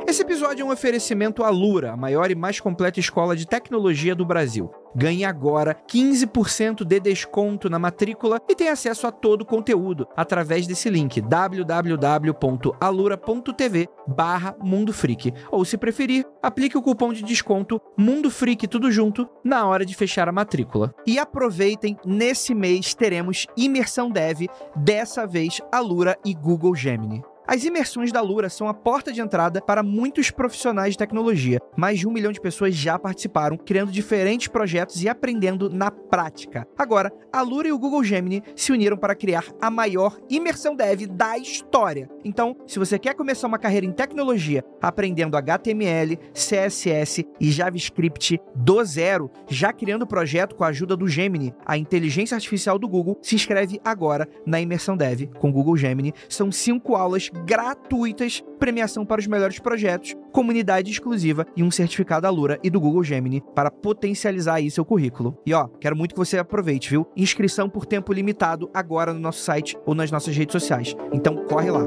Esse episódio é um oferecimento Alura, a maior e mais completa escola de tecnologia do Brasil. Ganhe agora 15% de desconto na matrícula e tem acesso a todo o conteúdo através desse link www.alura.tv/mundofreak. Ou, se preferir, aplique o cupom de desconto MundoFreak tudo junto na hora de fechar a matrícula. E aproveitem, nesse mês teremos Imersão Dev, dessa vez Alura e Google Gemini. As imersões da Alura são a porta de entrada para muitos profissionais de tecnologia. Mais de 1 milhão de pessoas já participaram, criando diferentes projetos e aprendendo na prática. Agora, a Alura e o Google Gemini se uniram para criar a maior imersão dev da história. Então, se você quer começar uma carreira em tecnologia, aprendendo HTML, CSS e JavaScript do zero, já criando projeto com a ajuda do Gemini, a inteligência artificial do Google, se inscreve agora na imersão dev com Google Gemini. São 5 aulas gratuitas, premiação para os melhores projetos, comunidade exclusiva e um certificado Alura e do Google Gemini para potencializar aí seu currículo. E quero muito que você aproveite, viu? Inscrição por tempo limitado agora no nosso site ou nas nossas redes sociais. Então, corre lá.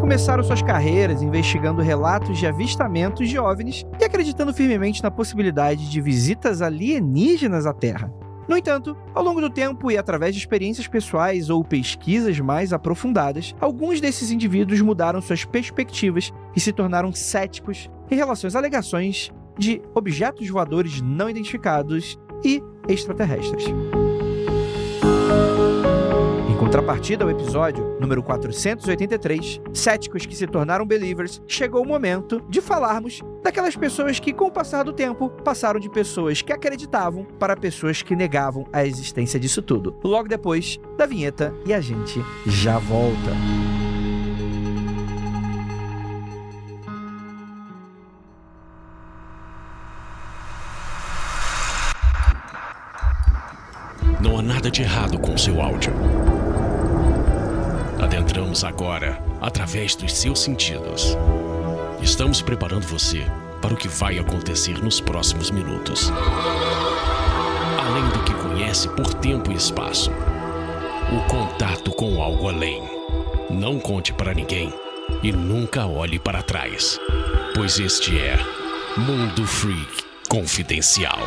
Começaram suas carreiras investigando relatos de avistamentos de OVNIs e acreditando firmemente na possibilidade de visitas alienígenas à Terra. No entanto, ao longo do tempo e através de experiências pessoais ou pesquisas mais aprofundadas, alguns desses indivíduos mudaram suas perspectivas e se tornaram céticos em relação às alegações de objetos voadores não identificados e extraterrestres. Em contrapartida ao episódio número 483, Céticos que se tornaram Believers, chegou o momento de falarmos daquelas pessoas que, com o passar do tempo, passaram de pessoas que acreditavam para pessoas que negavam a existência disso tudo. Logo depois da vinheta, e a gente já volta. Não há nada de errado com o seu áudio. Adentramos agora através dos seus sentidos. Estamos preparando você para o que vai acontecer nos próximos minutos. Além do que conhece por tempo e espaço, o contato com algo além. Não conte para ninguém e nunca olhe para trás, pois este é Mundo Freak Confidencial.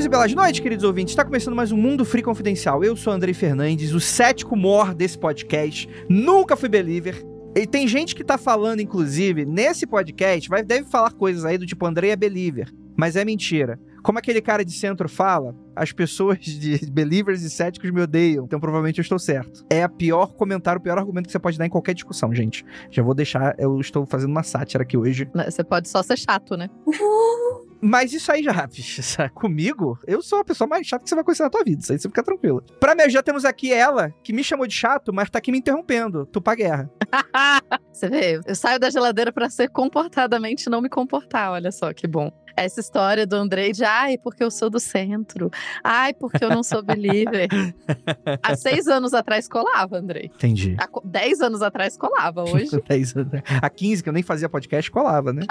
Belas noites, queridos ouvintes. Está começando mais um Mundo Freak Confidencial. Eu sou Andrei Fernandes, o cético mor desse podcast. Nunca fui believer. E tem gente que tá falando, inclusive, nesse podcast, deve falar coisas aí do tipo Andrei é believer. Mas é mentira. Como aquele cara de centro fala, as pessoas de believers e céticos me odeiam, então provavelmente eu estou certo. É o pior argumento que você pode dar em qualquer discussão, gente. Já vou deixar, eu estou fazendo uma sátira aqui hoje. Você pode só ser chato, né? Mas isso aí já, comigo, eu sou a pessoa mais chata que você vai conhecer na tua vida, isso aí você fica tranquila. Pra me ajudar, temos aqui ela, que me chamou de chato, mas tá aqui me interrompendo, Tupá Guerra. Você vê, eu saio da geladeira pra ser comportadamente não me comportar, olha só que bom. Essa história do Andrei de, porque eu sou do centro, porque eu não sou believer. Há 6 anos atrás colava, Andrei. Entendi. Há 10 anos atrás colava, hoje. 10 anos. Há 15 que eu nem fazia podcast, colava, né?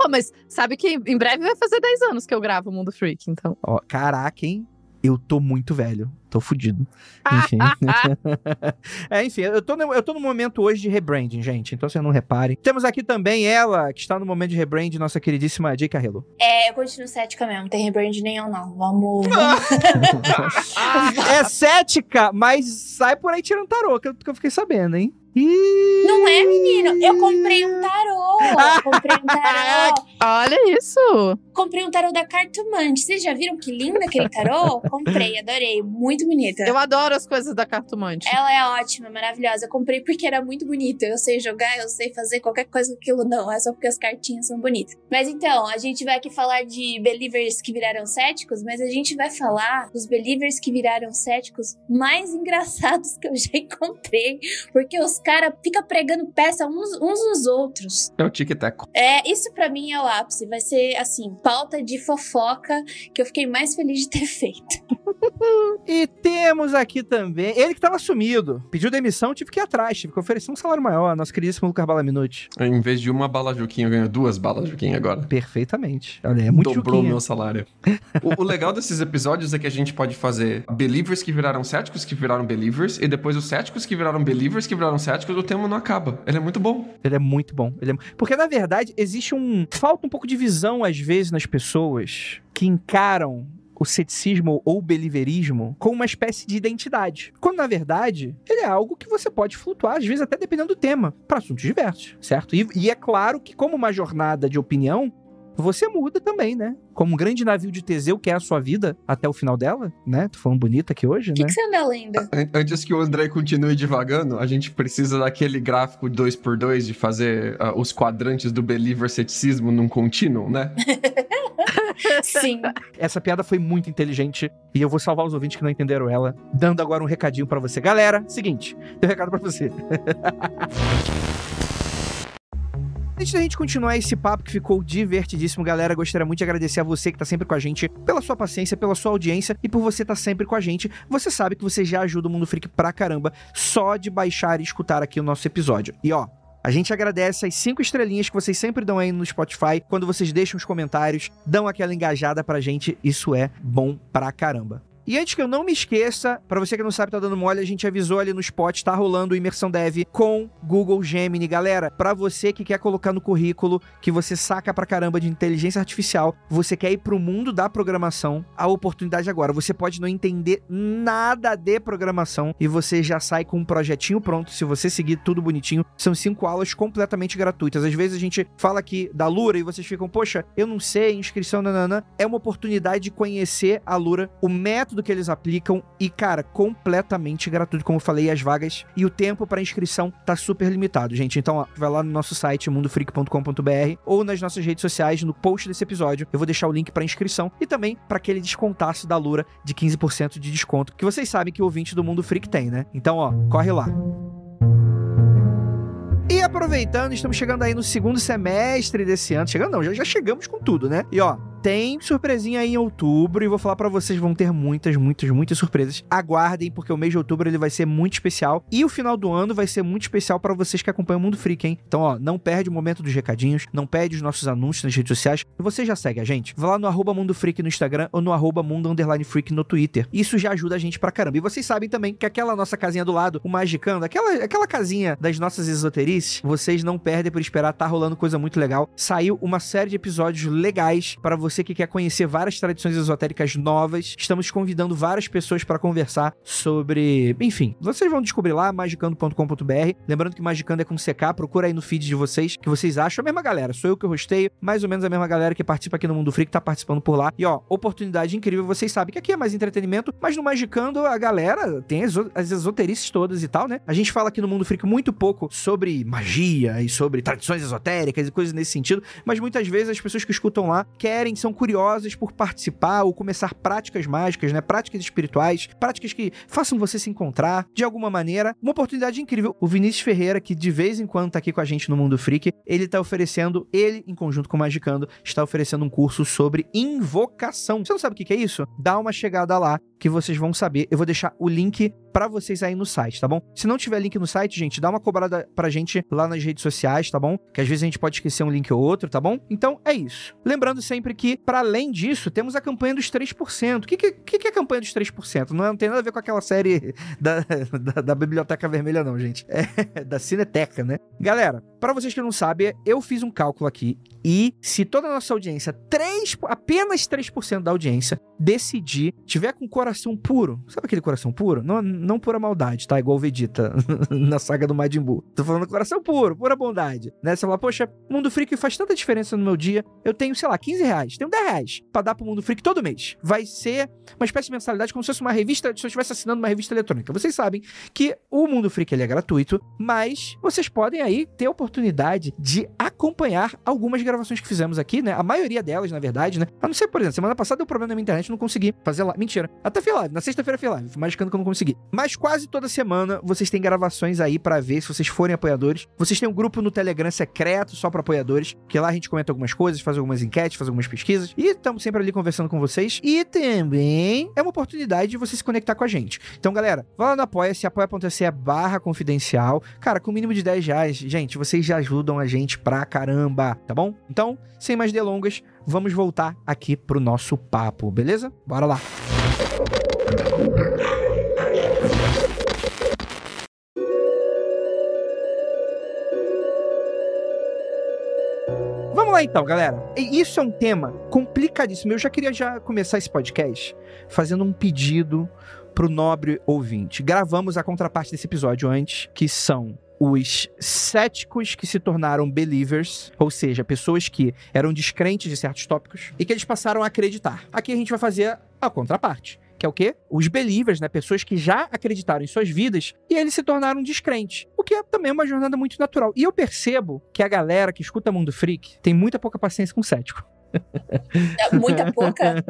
Mas sabe que em breve vai fazer 10 anos que eu gravo o Mundo Freak, então. Caraca, hein? Eu tô muito velho. Tô fudido. Enfim. Enfim, eu tô no momento hoje de rebranding, gente. Então vocês não reparem. Temos aqui também ela, que está no momento de rebranding, nossa queridíssima Jay Carrillo. Eu continuo cética mesmo. Não tem rebranding nenhum, não. Vamos. É cética, mas sai por aí tirando tarô, que eu fiquei sabendo, hein? Não é, menino? Eu comprei um tarô. Olha isso. Comprei um tarô da Cartomante. Vocês já viram que lindo aquele tarô? Comprei, adorei. Muito muito bonita. Eu adoro as coisas da Cartomante. Ela é ótima, maravilhosa. Eu comprei porque era muito bonita. Eu sei jogar, eu sei fazer qualquer coisa com aquilo. Não, é só porque as cartinhas são bonitas. Mas então, a gente vai aqui falar de believers que viraram céticos, mas a gente vai falar dos believers que viraram céticos mais engraçados que eu já encontrei. Porque os caras ficam pregando peça uns nos outros. É o tic-tac. Isso pra mim é o ápice. Vai ser, assim, pauta de fofoca que eu fiquei mais feliz de ter feito. E temos aqui também, ele que tava sumido, pediu demissão, tive que ir atrás, tive que oferecer um salário maior, nosso queridíssimo Lucas Balaminute. Em vez de uma bala Juquinha, eu ganho 2 balas Juquinha agora. Perfeitamente. Olha, é muito Dobrou Juquinha. meu salário. O legal desses episódios é que a gente pode fazer believers que viraram céticos, que viraram believers, e depois os céticos que viraram believers, que viraram céticos, o tema não acaba. Ele é muito bom. Ele é muito bom. Porque, na verdade, existe falta um pouco de visão, às vezes, nas pessoas que encaram o ceticismo ou o believerismo como uma espécie de identidade. Quando, na verdade, ele é algo que você pode flutuar, às vezes até dependendo do tema, para assuntos diversos, certo? E é claro que, como uma jornada de opinião, você muda também, né? Como um grande navio de Teseu, que é a sua vida até o final dela, né? Tô falando bonita aqui hoje, O que né? você anda lendo? Antes que o André continue divagando, a gente precisa daquele gráfico 2x2 de fazer os quadrantes do believer ceticismo num contínuo, né? Sim. Essa piada foi muito inteligente e eu vou salvar os ouvintes que não entenderam ela, dando agora um recadinho pra você. Galera, seguinte, tem um recado pra você. Antes da gente continuar esse papo que ficou divertidíssimo, galera, gostaria muito de agradecer a você que tá sempre com a gente, pela sua paciência, pela sua audiência e por você estar sempre com a gente. Você sabe que você já ajuda o Mundo Freak pra caramba só de baixar e escutar aqui o nosso episódio. E ó, a gente agradece as 5 estrelinhas que vocês sempre dão aí no Spotify, quando vocês deixam os comentários, dão aquela engajada pra gente, isso é bom pra caramba. E antes que eu não me esqueça, pra você que não sabe, tá dando mole, a gente avisou ali no spot, tá rolando o Imersão Dev com Google Gemini. Galera, pra você que quer colocar no currículo que você saca pra caramba de inteligência artificial, você quer ir pro mundo da programação, a oportunidade agora. Você pode não entender nada de programação e você já sai com um projetinho pronto, se você seguir tudo bonitinho. São 5 aulas completamente gratuitas. Às vezes a gente fala aqui da Lura e vocês ficam, poxa, eu não sei, inscrição, nanana. É uma oportunidade de conhecer a Lura, o método que eles aplicam e, cara, completamente gratuito, como eu falei, as vagas e o tempo para inscrição tá super limitado, gente. Então, ó, vai lá no nosso site mundofreak.com.br ou nas nossas redes sociais, no post desse episódio, eu vou deixar o link para inscrição e também para aquele descontaço da Lura de 15% de desconto, que vocês sabem que o ouvinte do Mundo Freak tem, né? Então, ó, corre lá. E aproveitando, estamos chegando aí no segundo semestre desse ano. Chegando não, já chegamos com tudo, né? E ó, tem surpresinha aí em outubro e vou falar pra vocês, vão ter muitas surpresas. Aguardem, porque o mês de outubro ele vai ser muito especial e o final do ano vai ser muito especial pra vocês que acompanham o Mundo Freak, hein? Então, ó, não perde o momento dos recadinhos, não perde os nossos anúncios nas redes sociais e você já segue a gente. Vai lá no @Mundo Freak no Instagram ou no @Mundo_Freak no Twitter. Isso já ajuda a gente pra caramba. E vocês sabem também que aquela nossa casinha do lado, o Magicando, aquela casinha das nossas esoterices, vocês não perdem por esperar, tá rolando coisa muito legal. Saiu uma série de episódios legais para você que quer conhecer várias tradições esotéricas novas. Estamos convidando várias pessoas para conversar sobre... Enfim, vocês vão descobrir lá, magicando.com.br. Lembrando que Magicando é com CK, procura aí no feed de vocês, que vocês acham. A mesma galera, sou eu que rosteio, mais ou menos a mesma galera que participa aqui no Mundo Freak, tá participando por lá. E ó, oportunidade incrível, vocês sabem que aqui é mais entretenimento, mas no Magicando a galera tem as esoterices todas e tal, né? A gente fala aqui no Mundo Freak muito pouco sobre magia e sobre tradições esotéricas e coisas nesse sentido, mas muitas vezes as pessoas que escutam lá são curiosas por participar ou começar práticas mágicas, né? Práticas espirituais, práticas que façam você se encontrar de alguma maneira. Uma oportunidade incrível. O Vinícius Ferreira, que de vez em quando tá aqui com a gente no Mundo Freak, ele tá oferecendo, em conjunto com o Magicando, está oferecendo um curso sobre invocação. Você não sabe o que é isso? Dá uma chegada lá que vocês vão saber. Eu vou deixar o link pra vocês aí no site, tá bom? Se não tiver link no site, gente, dá uma cobrada pra gente lá nas redes sociais, tá bom? Que às vezes a gente pode esquecer um link ou outro, tá bom? Então, é isso. Lembrando sempre que, para além disso, temos a campanha dos 3%. O que é a campanha dos 3%? Não tem nada a ver com aquela série da Biblioteca Vermelha, não, gente. É da Cineteca, né? Galera, para vocês que não sabem, eu fiz um cálculo aqui e se toda a nossa audiência, apenas 3% da audiência, decidir, tiver com o coração puro, sabe aquele coração puro? Não pura maldade, tá? Igual o Vegeta na saga do Majin Buu. Tô falando coração puro, pura bondade, né? Você fala, poxa, Mundo Freak faz tanta diferença no meu dia, eu tenho, sei lá, 15 reais, tenho 10 reais pra dar pro Mundo Freak todo mês. Vai ser uma espécie de mensalidade como se fosse uma revista, se eu estivesse assinando uma revista eletrônica. Vocês sabem que o Mundo Freak, ele é gratuito, mas vocês podem aí ter a oportunidade de acompanhar algumas gravações que fizemos aqui, né? A maioria delas, na verdade, né? A não ser, por exemplo, semana passada deu problema na minha internet, não consegui fazer live. Mentira. Até fiz live. Na sexta-feira fiz live. Fui machucando que eu não consegui. Mas quase toda semana vocês têm gravações aí pra ver se vocês forem apoiadores. Vocês têm um grupo no Telegram secreto só pra apoiadores, que lá a gente comenta algumas coisas, faz algumas enquetes, faz algumas pesquisas. E estamos sempre ali conversando com vocês. E também é uma oportunidade de você se conectar com a gente. Então, galera, vai lá no Apoia-se, apoia.se/confidencial. Cara, com o mínimo de 10 reais, gente, vocês já ajudam a gente pra caramba, tá bom? Então, sem mais delongas, vamos voltar aqui pro nosso papo, beleza? Bora lá! Vamos lá então, galera. Isso é um tema complicadíssimo. Eu já queria começar esse podcast fazendo um pedido pro nobre ouvinte. Gravamos a contraparte desse episódio antes, que são os céticos que se tornaram believers, ou seja, pessoas que eram descrentes de certos tópicos e que eles passaram a acreditar. Aqui a gente vai fazer a contraparte, que é o quê? Os believers, né? Pessoas que já acreditaram em suas vidas e eles se tornaram descrentes. O que é também uma jornada muito natural. E eu percebo que a galera que escuta Mundo Freak tem muita pouca paciência com cético. Muita pouca?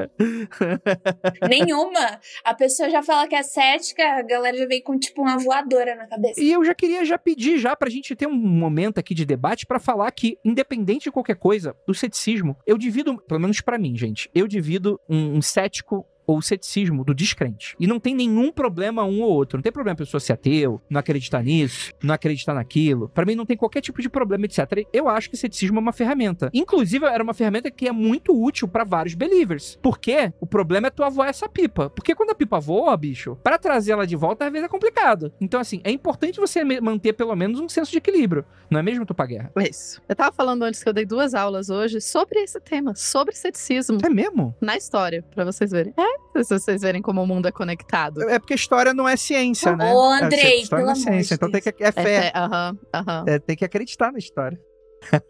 Nenhuma. A pessoa já fala que é cética, a galera já vem com tipo uma voadora na cabeça. E eu já queria pedir pra gente ter um momento aqui de debate pra falar que, independente de qualquer coisa, do ceticismo, eu divido, pelo menos pra mim, gente, eu divido um cético ou ceticismo do descrente. E não tem nenhum problema um ou outro. Não tem problema a pessoa ser ateu, não acreditar nisso, não acreditar naquilo. Pra mim não tem qualquer tipo de problema, etc. Eu acho que ceticismo é uma ferramenta. Inclusive, era uma ferramenta que é muito útil pra vários believers. Porque o problema é tu avoar essa pipa. Porque quando a pipa voa, bicho, pra trazer ela de volta, às vezes é complicado. Então, assim, é importante você manter pelo menos um senso de equilíbrio. Não é mesmo, Tupaguerra? Isso. Eu tava falando antes que eu dei 2 aulas hoje sobre esse tema, sobre ceticismo. É mesmo? Na história, pra vocês verem. Se vocês verem como o mundo é conectado. É porque história não é ciência, né? Ô, Andrei, história não é ciência, então tem que... É fé. Tem que acreditar na história.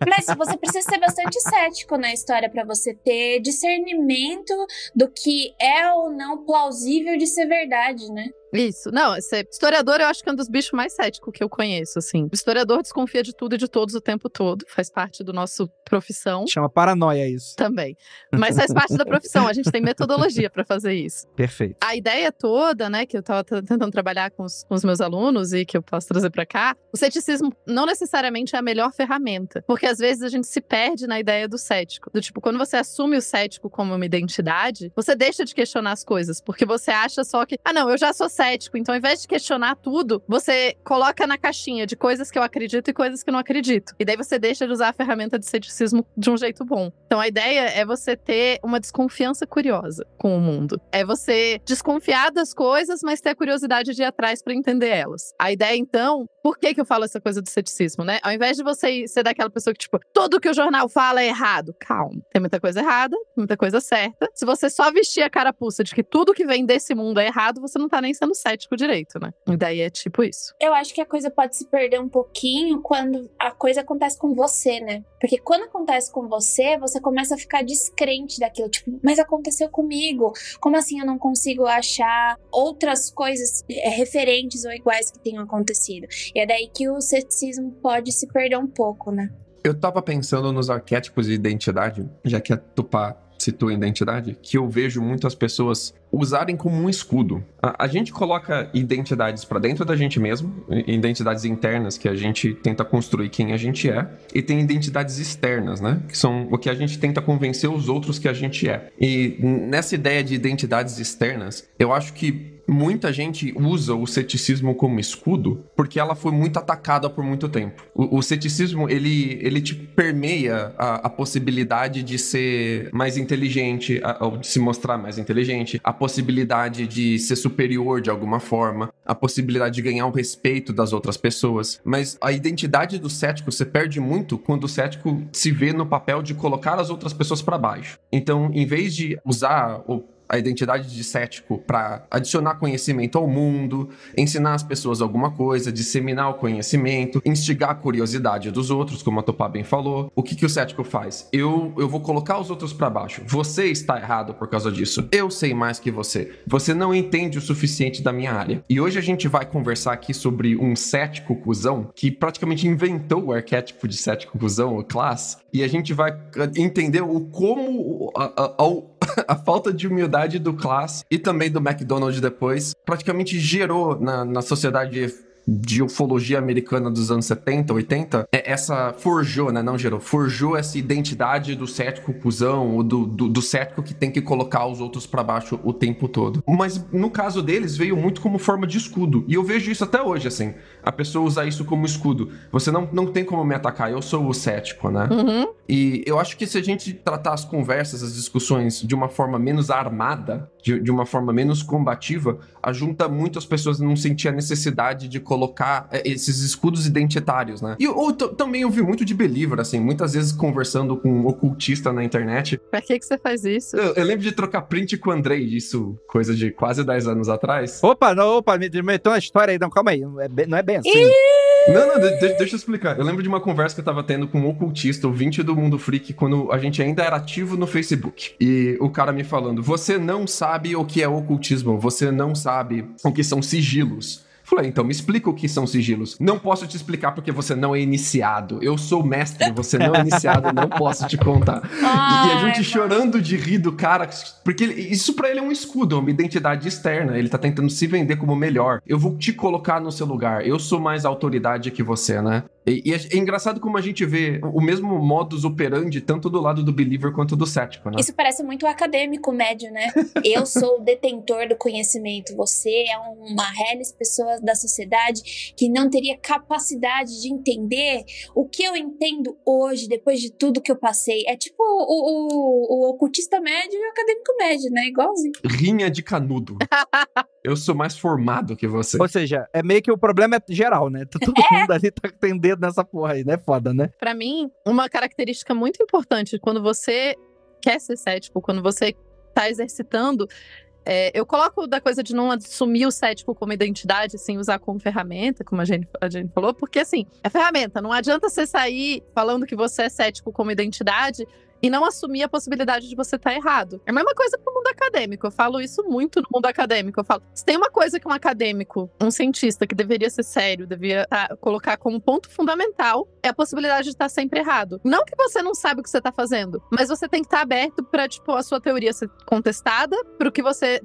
Mas você precisa ser bastante cético na história pra você ter discernimento do que é ou não plausível de ser verdade, né? Isso. Não, historiador eu acho que é um dos bichos mais céticos que eu conheço, assim. O historiador desconfia de tudo e de todos o tempo todo. Faz parte do nosso profissão. Chama paranoia isso. Também. Mas faz parte da profissão. A gente tem metodologia pra fazer isso. Perfeito. A ideia toda, né, que eu tava tentando trabalhar com os meus alunos e que eu posso trazer pra cá, o ceticismo não necessariamente é a melhor ferramenta. Porque às vezes a gente se perde na ideia do cético. Do tipo, quando você assume o cético como uma identidade, você deixa de questionar as coisas. Porque você acha só que, não, eu já sou cético, então ao invés de questionar tudo, você coloca na caixinha de coisas que eu acredito e coisas que eu não acredito. E daí você deixa de usar a ferramenta de ceticismo de um jeito bom. Então a ideia é você ter uma desconfiança curiosa com o mundo. É você desconfiar das coisas, mas ter a curiosidade de ir atrás pra entender elas. A ideia, então, por que eu falo essa coisa do ceticismo, né? Ao invés de você ser daquela pessoa que, tipo, tudo que o jornal fala é errado. Calma. Tem muita coisa errada, muita coisa certa. Se você só vestir a carapuça de que tudo que vem desse mundo é errado, você não tá nem sendo cético direito, né? E daí é tipo isso. Eu acho que a coisa pode se perder um pouquinho quando a coisa acontece com você, né? Porque quando acontece com você, você começa a ficar descrente daquilo. Tipo, mas aconteceu comigo. Como assim eu não consigo achar outras coisas referentes ou iguais que tenham acontecido? E é daí que o ceticismo pode se perder um pouco, né? Eu tava pensando nos arquétipos de identidade, já que a Tupá citou identidade, que eu vejo muitas pessoas usarem como um escudo. A gente coloca identidades pra dentro da gente mesmo, identidades internas que a gente tenta construir quem a gente é, e tem identidades externas, né? Que são o que a gente tenta convencer os outros que a gente é. E nessa ideia de identidades externas, eu acho que muita gente usa o ceticismo como escudo porque ela foi muito atacada por muito tempo. O ceticismo, ele te permeia a possibilidade de ser mais inteligente, ou de se mostrar mais inteligente, a possibilidade de ser superior de alguma forma, a possibilidade de ganhar o respeito das outras pessoas. Mas a identidade do cético se perde muito quando o cético se vê no papel de colocar as outras pessoas para baixo. Então, em vez de usar ou a identidade de cético para adicionar conhecimento ao mundo, ensinar as pessoas alguma coisa, disseminar o conhecimento, instigar a curiosidade dos outros, como a Tupá bem falou. O que o cético faz? Eu vou colocar os outros para baixo. Você está errado por causa disso. Eu sei mais que você. Você não entende o suficiente da minha área. E hoje a gente vai conversar aqui sobre um cético cuzão que praticamente inventou o arquétipo de cético cuzão, o class, e a gente vai entender como a falta de humildade do class e também do McDonald's depois praticamente gerou na sociedade de ufologia americana dos anos 70, 80, forjou, né? Não gerou, forjou essa identidade do cético cuzão, ou do cético que tem que colocar os outros pra baixo o tempo todo. Mas no caso deles, veio muito como forma de escudo. E eu vejo isso até hoje, assim. A pessoa usar isso como escudo. Você não tem como me atacar, eu sou o cético, né? Uhum. E eu acho que se a gente tratar as conversas, as discussões de uma forma menos armada, de uma forma menos combativa, ajunta muito as pessoas a não sentir a necessidade de colocar esses escudos identitários, né? E também eu vi muito de believer, assim, muitas vezes conversando com um ocultista na internet. Pra que você faz isso? Eu lembro de trocar print com o Andrei, isso, coisa de quase 10 anos atrás. Opa, me meteu uma história aí, não, calma aí, não é bem assim. Não, deixa eu explicar. Eu lembro de uma conversa que eu tava tendo com um ocultista, ouvinte do Mundo Freak, quando a gente ainda era ativo no Facebook. E o cara me falando, você não sabe o que é ocultismo, você não sabe o que são sigilos. Falei, então me explica o que são sigilos. Não posso te explicar porque você não é iniciado. Eu sou mestre, você não é iniciado, não posso te contar. E a gente chorando de rir do cara, porque isso pra ele é um escudo, é uma identidade externa. Ele tá tentando se vender como melhor. Eu vou te colocar no seu lugar. Eu sou mais autoridade que você, né? E é engraçado como a gente vê o mesmo modus operandi, tanto do lado do believer quanto do cético, né? Isso parece muito acadêmico médio, né? Eu sou o detentor do conhecimento, você é uma reles pessoa da sociedade que não teria capacidade de entender o que eu entendo hoje, depois de tudo que eu passei. É tipo o ocultista médio e o acadêmico médio, né? Igualzinho. Rinha de canudo. Eu sou mais formado que você. Ou seja, é meio que o problema é geral, né? Todo mundo ali tá entendendo nessa porra aí, né? Foda, né? Pra mim, uma característica muito importante quando você quer ser cético, quando você tá exercitando, eu coloco da coisa de não assumir o cético como identidade, assim, usar como ferramenta, como a gente falou, porque, assim, é ferramenta. Não adianta você sair falando que você é cético como identidade e não assumir a possibilidade de você estar errado. É a mesma coisa pro mundo acadêmico. Eu falo isso muito no mundo acadêmico. Eu falo, se tem uma coisa que um acadêmico, um cientista que deveria ser sério, deveria colocar como ponto fundamental, é a possibilidade de estar sempre errado. Não que você não sabe o que você tá fazendo, mas você tem que estar aberto pra, tipo, a sua teoria ser contestada,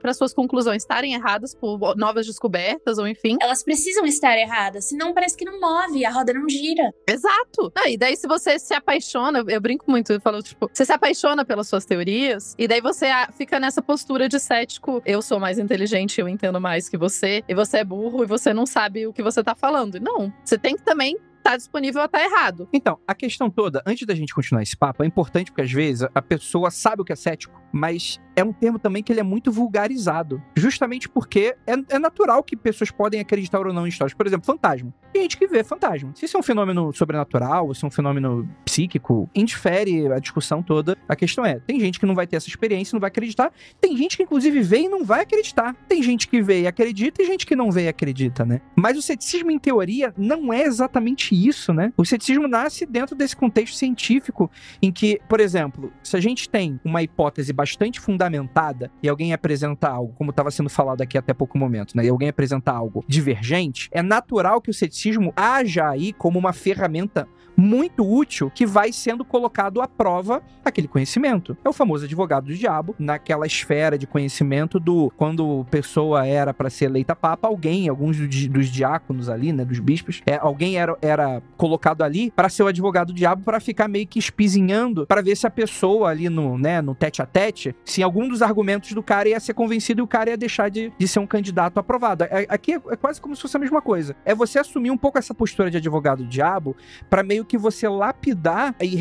para suas conclusões estarem erradas por novas descobertas, ou enfim. Elas precisam estar erradas, senão parece que não move, a roda não gira. Exato. E daí se você se apaixona, eu brinco muito, eu falo, tipo, você se apaixona pelas suas teorias, e daí você fica nessa postura de cético, eu sou mais inteligente, eu entendo mais que você, e você é burro, e você não sabe o que você tá falando. Não, você tem que também tá disponível a tá errado. Então, a questão toda, antes da gente continuar esse papo, é importante porque às vezes a pessoa sabe o que é cético, mas é um termo também que ele é muito vulgarizado. Justamente porque é natural que pessoas podem acreditar ou não em histórias. Por exemplo, fantasma. Tem gente que vê fantasma. Se isso é um fenômeno sobrenatural, ou se é um fenômeno psíquico, indifere a discussão toda. A questão é, tem gente que não vai ter essa experiência e não vai acreditar. Tem gente que inclusive vê e não vai acreditar. Tem gente que vê e acredita e gente que não vê e acredita, né? Mas o ceticismo, em teoria, não é exatamente isso, né? O ceticismo nasce dentro desse contexto científico em que, por exemplo, se a gente tem uma hipótese bastante fundamentada e alguém apresenta algo, como estava sendo falado aqui até pouco momento, né? E alguém apresenta algo divergente, é natural que o ceticismo haja aí como uma ferramenta muito útil que vai sendo colocado à prova aquele conhecimento. É o famoso advogado do diabo, naquela esfera de conhecimento do quando pessoa era para ser eleita papa, alguns dos diáconos ali, né, dos bispos, alguém era colocado ali para ser o advogado do diabo, para ficar meio que espizinhando, para ver se a pessoa ali no tete a tete, se algum dos argumentos do cara ia ser convencido e o cara ia deixar de ser um candidato aprovado. Aqui é quase como se fosse a mesma coisa. É você assumir um pouco essa postura de advogado do diabo para meio que você lapidar e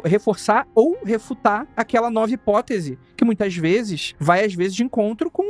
reforçar ou refutar aquela nova hipótese que muitas vezes vai, às vezes, de encontro com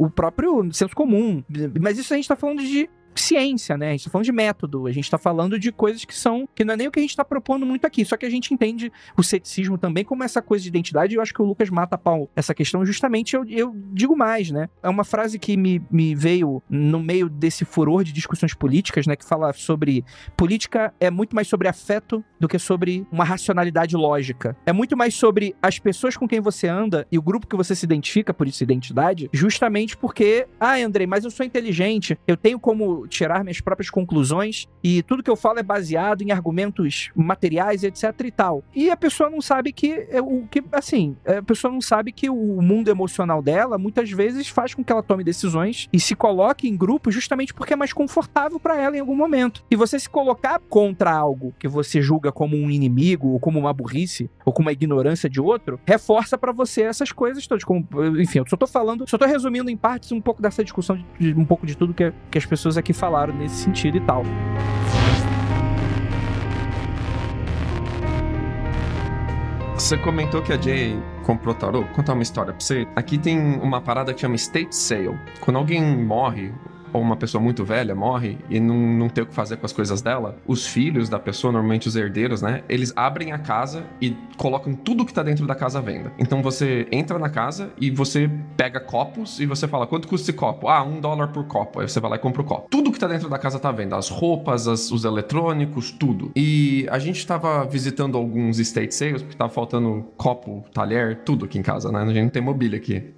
o próprio senso comum. Mas isso a gente tá falando de ciência, né? A gente tá falando de método, a gente tá falando de coisas que não é nem o que a gente tá propondo muito aqui, só que a gente entende o ceticismo também como essa coisa de identidade, e eu acho que o Lucas mata a pau essa questão, justamente eu digo mais, né? É uma frase que me veio no meio desse furor de discussões políticas, né? Que fala sobre política é muito mais sobre afeto do que sobre uma racionalidade lógica. É muito mais sobre as pessoas com quem você anda e o grupo que você se identifica, por isso identidade, justamente porque, Andrei, mas eu sou inteligente, eu tenho como tirar minhas próprias conclusões e tudo que eu falo é baseado em argumentos materiais, etc e tal. E a pessoa não sabe a pessoa não sabe que o mundo emocional dela muitas vezes faz com que ela tome decisões e se coloque em grupo justamente porque é mais confortável pra ela em algum momento. E você se colocar contra algo que você julga como um inimigo, ou como uma burrice, ou como uma ignorância de outro, reforça pra você essas coisas todas. Enfim, eu só tô resumindo em partes um pouco dessa discussão, um pouco de tudo que as pessoas aqui falaram nesse sentido e tal. Você comentou que a Jay comprou tarô. Vou contar uma história pra você. Aqui tem uma parada que chama estate sale. Quando alguém morre, ou uma pessoa muito velha morre e não tem o que fazer com as coisas dela, os filhos da pessoa, normalmente os herdeiros, né, eles abrem a casa e colocam tudo que tá dentro da casa à venda. Então você entra na casa e você pega copos e você fala, quanto custa esse copo? $1 por copo. Aí você vai lá e compra o copo. Tudo que tá dentro da casa tá à venda. As roupas, os eletrônicos, tudo. E a gente tava visitando alguns estate sales, porque tava faltando copo, talher, tudo aqui em casa, né? A gente não tem mobília aqui.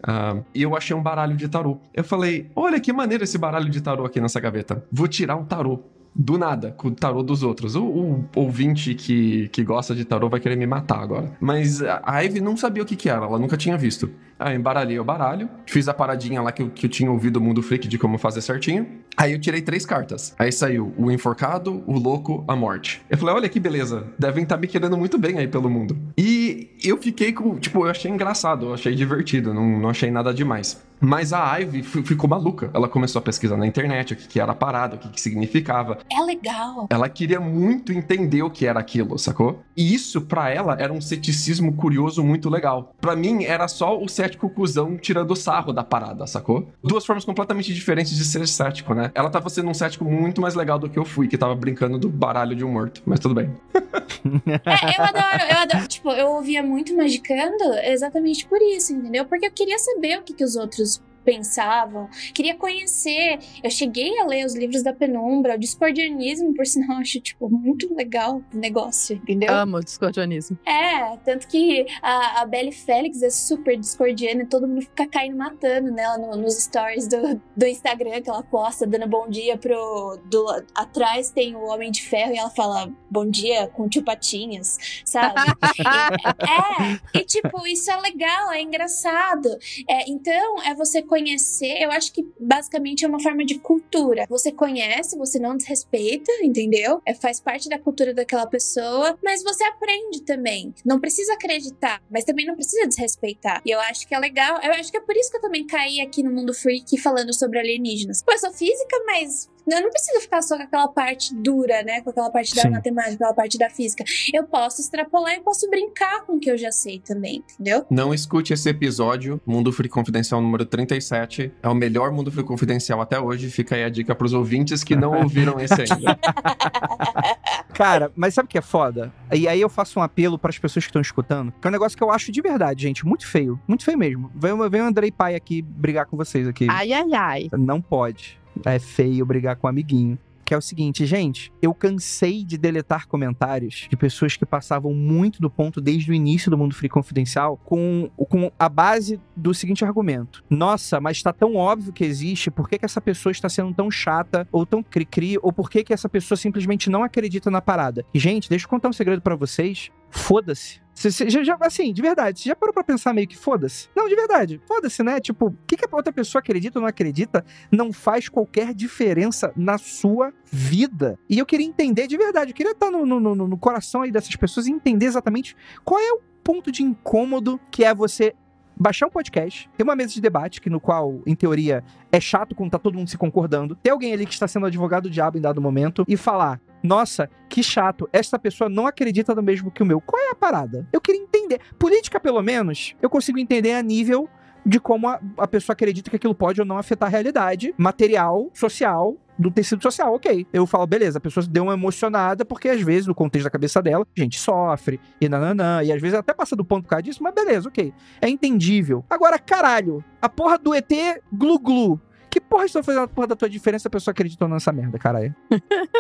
E eu achei um baralho de tarô. Eu falei, olha que maneiro esse baralho de tarô aqui nessa gaveta. Vou tirar um tarô. Do nada, com o tarô dos outros. O ouvinte que gosta de tarô vai querer me matar agora. Mas a Ivy não sabia o que era, ela nunca tinha visto. Aí eu embaralhei o baralho, fiz a paradinha lá que eu tinha ouvido o Mundo Freak de como fazer certinho. Aí eu tirei 3 cartas. Aí saiu o enforcado, o louco, a morte. Eu falei, olha que beleza, devem estar me querendo muito bem aí pelo mundo. E eu fiquei eu achei engraçado, eu achei divertido, não achei nada demais. Mas a Ivy ficou maluca. Ela começou a pesquisar na internet o que era a parada, o que significava. É legal. Ela queria muito entender o que era aquilo, sacou? E isso, pra ela, era um ceticismo curioso muito legal. Pra mim, era só o cético cuzão tirando sarro da parada, sacou? 2 formas completamente diferentes de ser cético, né? Ela tava sendo um cético muito mais legal do que eu fui, que tava brincando do baralho de um morto. Mas tudo bem. Eu adoro. Tipo, eu ouvia muito Magicando exatamente por isso, entendeu? Porque eu queria saber o que os outros pensavam, queria conhecer. Eu cheguei a ler os livros da Penumbra, o discordianismo, por sinal, acho, tipo, muito legal o negócio, entendeu? Amo o discordianismo. Tanto que a Belle Félix é super discordiana e todo mundo fica caindo matando nela nos stories do Instagram, que ela posta dando bom dia atrás tem o Homem de Ferro e ela fala bom dia com tio Patinhas, sabe? E tipo, isso é legal, é engraçado. Então, é você conhecer, eu acho que basicamente é uma forma de cultura. Você conhece, você não desrespeita, entendeu? Faz parte da cultura daquela pessoa, mas você aprende também. Não precisa acreditar, mas também não precisa desrespeitar. E eu acho que é legal, eu acho que é por isso que eu também caí aqui no Mundo Freak falando sobre alienígenas. Pô, eu sou física, mas eu não preciso ficar só com aquela parte dura, né? Com aquela parte da matemática, aquela parte da física. Eu posso extrapolar e posso brincar com o que eu já sei também, entendeu? Não escute esse episódio, Mundo Freak Confidencial número 37. É o melhor Mundo Freak Confidencial até hoje. Fica aí a dica pros ouvintes que não ouviram esse ainda. Cara, mas sabe o que é foda? E aí eu faço um apelo pras pessoas que estão escutando, que é um negócio que eu acho de verdade, gente, muito feio mesmo. Vem o Andrei Pai aqui brigar com vocês aqui. Ai. Não pode. É feio brigar com um amiguinho. Que é o seguinte, gente, eu cansei de deletar comentários de pessoas que passavam muito do ponto desde o início do Mundo Freak Confidencial com a base do seguinte argumento. Nossa, mas tá tão óbvio que existe, por que essa pessoa está sendo tão chata ou tão cri-cri, ou por que essa pessoa simplesmente não acredita na parada? E, gente, deixa eu contar um segredo pra vocês. Foda-se. Assim, de verdade, você já parou pra pensar meio que foda-se? Não, de verdade, foda-se, né? Tipo, o que a outra pessoa acredita ou não acredita não faz qualquer diferença na sua vida. E eu queria entender de verdade, eu queria estar no coração aí dessas pessoas e entender exatamente qual é o ponto de incômodo que é você baixar um podcast, ter uma mesa de debate, no qual, em teoria, é chato quando tá todo mundo se concordando, ter alguém ali que está sendo advogado do diabo em dado momento e falar, nossa, que chato, essa pessoa não acredita no mesmo que o meu. Qual é a parada? Eu queria entender. Política, pelo menos, eu consigo entender a nível de como a pessoa acredita que aquilo pode ou não afetar a realidade material, social, do tecido social, ok. Eu falo, beleza, a pessoa deu uma emocionada, porque às vezes, no contexto da cabeça dela, a gente sofre, e nananã, e às vezes até passa do ponto por causa disso, mas beleza, ok. É entendível. Agora, caralho, a porra do ET glu-glu. Que porra estão fazendo a porra da tua diferença se a pessoa acreditou nessa merda, caralho?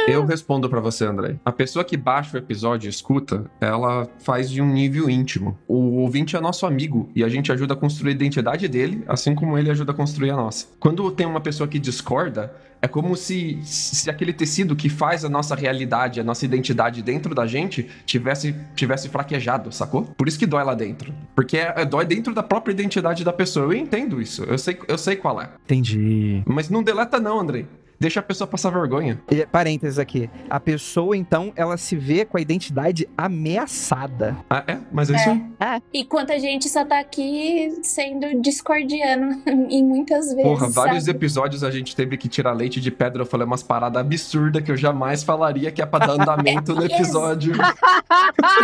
Eu respondo pra você, André. A pessoa que baixa o episódio e escuta, ela faz de um nível íntimo. O ouvinte é nosso amigo e a gente ajuda a construir a identidade dele, assim como ele ajuda a construir a nossa. Quando tem uma pessoa que discorda, é como se aquele tecido que faz a nossa realidade, a nossa identidade dentro da gente, tivesse fraquejado, sacou? Por isso que dói lá dentro. Porque dói dentro da própria identidade da pessoa. Eu entendo isso. Eu sei qual é. Entendi. Mas não deleta não, Andrei. Deixa a pessoa passar vergonha. Parênteses aqui. A pessoa, então, ela se vê com a identidade ameaçada. Ah, é? Mas é isso aí. E quanta gente só tá aqui sendo discordiano em muitas vezes. Porra, vários sabe? episódios a gente teve que tirar leite de pedra. Eu falei umas paradas absurdas que eu jamais falaria que é pra dar andamento no episódio.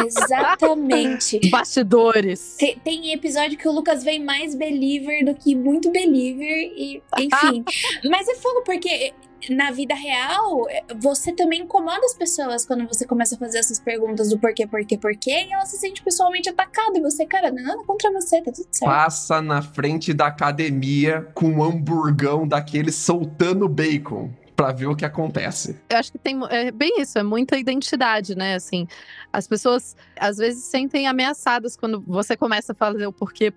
Exatamente. Bastidores. Tem episódio que o Lucas vem mais believer do que muito believer, e enfim. Mas é fogo, porque na vida real, você também incomoda as pessoas quando você começa a fazer essas perguntas do porquê, e ela se sente pessoalmente atacada, e você, cara, nada contra você, tá tudo certo. Passa na frente da academia com um hamburgão daquele soltando bacon. Pra ver o que acontece. Eu acho que é bem isso, é muita identidade, né? Assim, as pessoas às vezes se sentem ameaçadas quando você começa a fazer o porquê,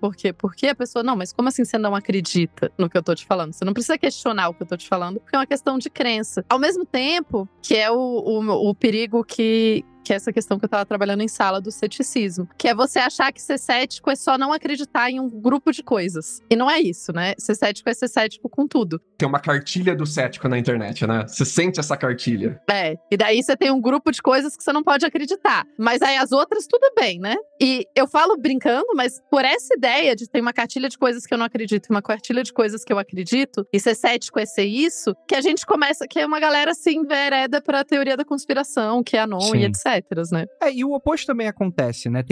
a pessoa, não, mas como assim você não acredita no que eu tô te falando? Você não precisa questionar o que eu tô te falando, porque é uma questão de crença. Ao mesmo tempo, que é o perigo que é essa questão que eu tava trabalhando em sala do ceticismo, que é você achar que ser cético é só não acreditar em um grupo de coisas. E não é isso, né? Ser cético é ser cético com tudo. Tem uma cartilha do cético na internet, né? Você sente essa cartilha. E daí você tem um grupo de coisas que você não pode acreditar. Mas aí as outras, tudo bem, né? E eu falo brincando, mas por essa ideia de ter uma cartilha de coisas que eu não acredito e uma cartilha de coisas que eu acredito, e ser cético é ser isso, que a gente começa, que é uma galera assim, vereda pra teoria da conspiração, que é anon e etc. Né? E o oposto também acontece, né?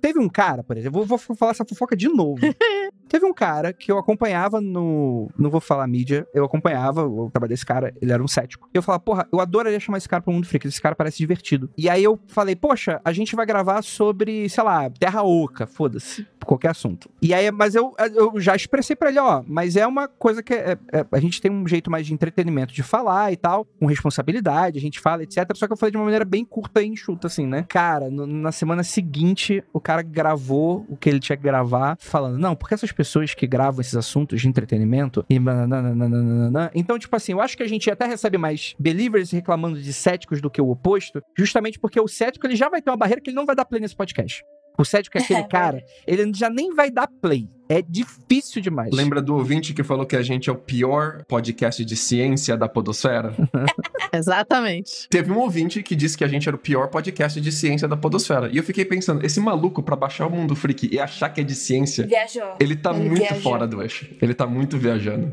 Teve um cara, por exemplo, vou falar essa fofoca de novo. Teve um cara que eu acompanhava não vou falar mídia, eu acompanhava o trabalho desse cara, ele era um cético. E eu falava, porra, eu adoraria chamar esse cara pro Mundo Freak, esse cara parece divertido. E aí eu falei, poxa, a gente vai gravar sobre, sei lá, Terra Oca, foda-se, qualquer assunto. E aí, mas eu já expressei pra ele, mas é uma coisa que a gente tem um jeito mais de entretenimento de falar e tal, com responsabilidade, a gente fala, etc. Só que eu falei de uma maneira bem curta e enxuta, assim, né? Cara, na semana seguinte, o cara gravou o que ele tinha que gravar, falando, não, porque essas pessoas que gravam esses assuntos de entretenimento e nananana. Então, tipo assim, eu acho que a gente até recebe mais believers reclamando de céticos do que o oposto, justamente porque o cético, ele já vai ter uma barreira que ele não vai dar play nesse podcast. O cético é aquele cara, ele já nem vai dar play. É difícil demais. Lembra do ouvinte que falou que a gente é o pior podcast de ciência da podosfera? Exatamente. Teve um ouvinte que disse que a gente era o pior podcast de ciência da podosfera. E eu fiquei pensando, esse maluco, pra baixar o Mundo Freak e achar que é de ciência... Viajou. Ele muito fora do eixo. Ele tá muito viajando.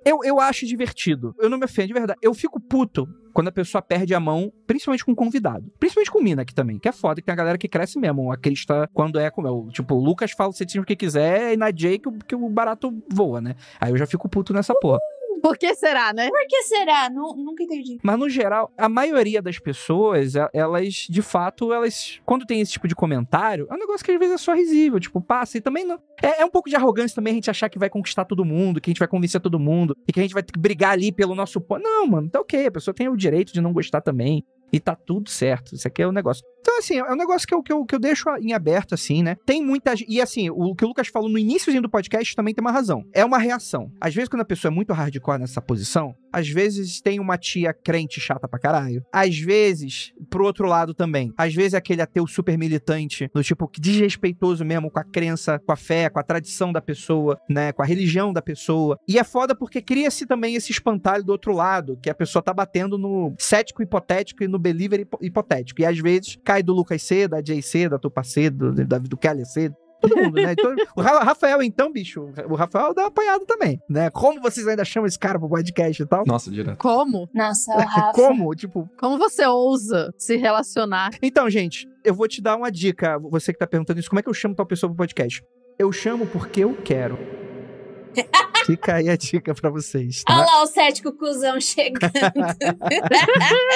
Eu acho divertido. Eu não me ofendo, de verdade. Eu fico puto quando a pessoa perde a mão, principalmente com convidado. Principalmente com mina aqui também, que é foda, que tem a galera que cresce mesmo. A Crista, quando tipo, o Lucas fala o ceticismo que quiser, e na Jay que o barato voa, né? Aí eu já fico puto nessa porra. Por que será, né? Por que será? Nunca entendi. Mas, no geral, a maioria das pessoas, elas, de fato, quando tem esse tipo de comentário, é um negócio que às vezes é só risível, tipo, passa, e também não... É um pouco de arrogância também a gente achar que vai conquistar todo mundo, que a gente vai convencer todo mundo, e que a gente vai ter que brigar ali pelo nosso... Não, mano, tá ok, a pessoa tem o direito de não gostar também. E tá tudo certo. Isso aqui é o negócio. Então, assim, é um negócio que eu deixo em aberto, assim, né? Tem muita... E, assim, o que o Lucas falou no iníciozinho do podcast também tem uma razão. É uma reação. Às vezes, quando a pessoa é muito hardcore nessa posição, às vezes tem uma tia crente chata pra caralho. Às vezes, pro outro lado também. Às vezes é aquele ateu super militante, do tipo, desrespeitoso mesmo com a crença, com a fé, com a tradição da pessoa, né? Com a religião da pessoa. E é foda porque cria-se também esse espantalho do outro lado, que a pessoa tá batendo no cético hipotético e no believer hipotético. E às vezes cai do Lucas C, da Jay C, da Tupa C, do Kelly C, todo mundo, né? Então, o Rafael, então, bicho, o Rafael dá uma apanhada também, né? Como vocês ainda chamam esse cara pro podcast e tal? Nossa, direto. Como? Nossa, o Rafa. Como? Tipo... Como você ousa se relacionar? Então, gente, eu vou te dar uma dica, você que tá perguntando isso, como é que eu chamo tal pessoa pro podcast? Eu chamo porque eu quero. Fica aí a dica pra vocês, tá? Olha lá o cético cuzão chegando.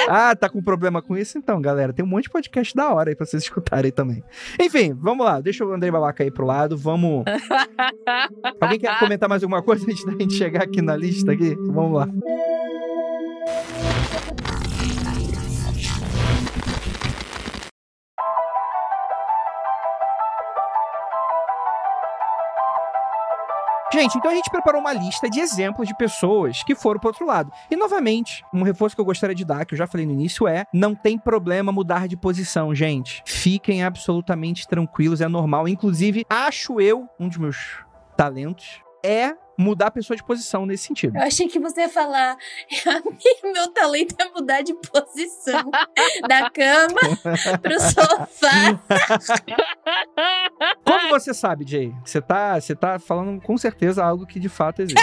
Ah, tá com problema com isso? Então, galera, tem um monte de podcast da hora aí pra vocês escutarem também. Enfim, vamos lá. Deixa o Andrei Babaca aí pro lado. Vamos... Alguém quer comentar mais alguma coisa antes da gente chegar aqui na lista aqui? Vamos lá. Gente, então a gente preparou uma lista de exemplos de pessoas que foram pro outro lado. E, novamente, um reforço que eu gostaria de dar, que eu já falei no início, não tem problema mudar de posição, gente. Fiquem absolutamente tranquilos, é normal. Inclusive, acho eu, um dos meus talentos, mudar a pessoa de posição nesse sentido. Eu achei que você ia falar, meu talento é mudar de posição da cama pro sofá. Como você sabe, Jay? Você tá falando com certeza algo que de fato existe.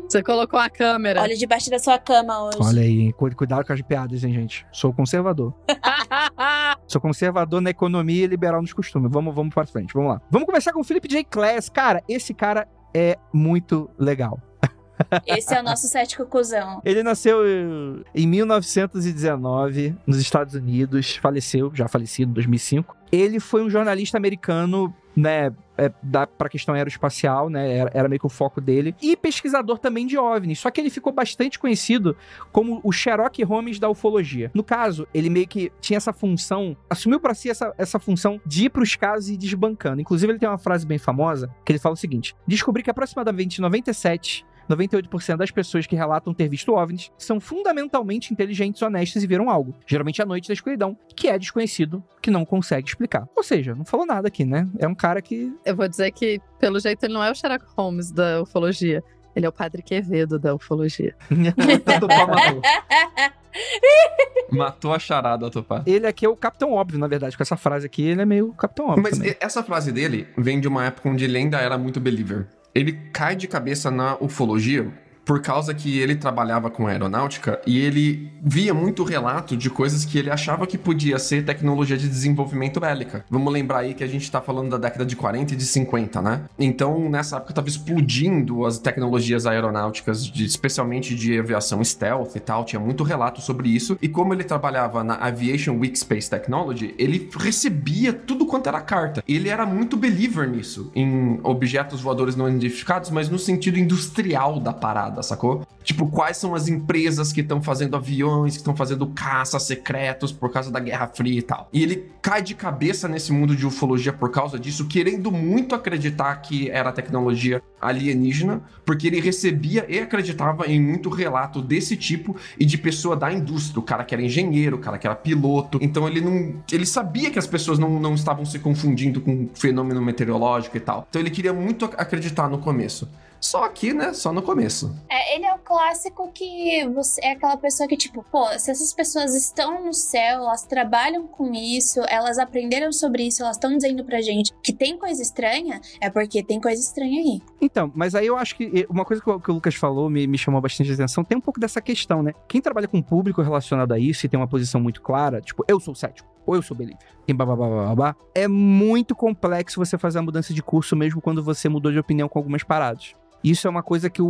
Você colocou a câmera. Olha debaixo da sua cama hoje. Olha aí, cuidado com as piadas, hein, gente? Sou conservador. Sou conservador na economia e liberal nos costumes. Vamos para frente, vamos lá. Vamos começar com o Philip J. Klass. Cara, esse cara é muito legal. Esse é o nosso cético cuzão. Ele nasceu em 1919 nos Estados Unidos, já falecido em 2005. Ele foi um jornalista americano, né, pra questão aeroespacial, né, era meio que o foco dele, e pesquisador também de OVNIs, só que ele ficou bastante conhecido como o Sherlock Holmes da ufologia. No caso, ele meio que tinha essa função, assumiu pra si essa função de ir pros casos e ir desbancando. Inclusive, ele tem uma frase bem famosa, que ele fala o seguinte: descobri que aproximadamente 98% das pessoas que relatam ter visto OVNIs são fundamentalmente inteligentes, honestas e viram algo, geralmente à noite da escuridão, que é desconhecido, que não consegue explicar. Ou seja, não falou nada aqui, né? É um cara que... Eu vou dizer que, pelo jeito, ele não é o Sherlock Holmes da ufologia. Ele é o Padre Quevedo da ufologia. Matou a charada, Tupá. Ele aqui é o Capitão Óbvio, na verdade. Com essa frase aqui, ele é meio Capitão Óbvio. Mas também. essa frase dele vem de uma época onde ele ainda era muito believer. Ele cai de cabeça na ufologia por causa que ele trabalhava com aeronáutica e ele via muito relato de coisas que ele achava que podia ser tecnologia de desenvolvimento bélica. Vamos lembrar aí que a gente tá falando da década de 40 e de 50, né? Então, nessa época, tava explodindo as tecnologias aeronáuticas, especialmente de aviação stealth e tal, tinha muito relato sobre isso. E como ele trabalhava na Aviation Weak Space Technology, ele recebia tudo quanto era carta. Ele era muito believer nisso, em objetos voadores não identificados, mas no sentido industrial da parada, sacou? Tipo, quais são as empresas que estão fazendo aviões, que estão fazendo caças secretos por causa da Guerra Fria e tal. E ele cai de cabeça nesse mundo de ufologia por causa disso, querendo muito acreditar que era tecnologia alienígena, porque ele recebia e acreditava em muito relato desse tipo e de pessoa da indústria, o cara que era engenheiro, o cara que era piloto. Então ele sabia que as pessoas não estavam se confundindo com fenômeno meteorológico e tal. Então ele queria muito acreditar no começo. Só aqui, né? Só no começo. Ele é o clássico que você é aquela pessoa que, tipo, pô, se essas pessoas estão no céu, elas trabalham com isso, elas aprenderam sobre isso, elas estão dizendo pra gente que tem coisa estranha, é porque tem coisa estranha aí. Então, mas aí eu acho que uma coisa que o Lucas falou me chamou bastante atenção, tem um pouco dessa questão, né? Quem trabalha com público relacionado a isso e tem uma posição muito clara, tipo, eu sou cético, ou eu sou believer, é muito complexo você fazer a mudança de curso mesmo quando você mudou de opinião com algumas paradas. Isso é uma coisa que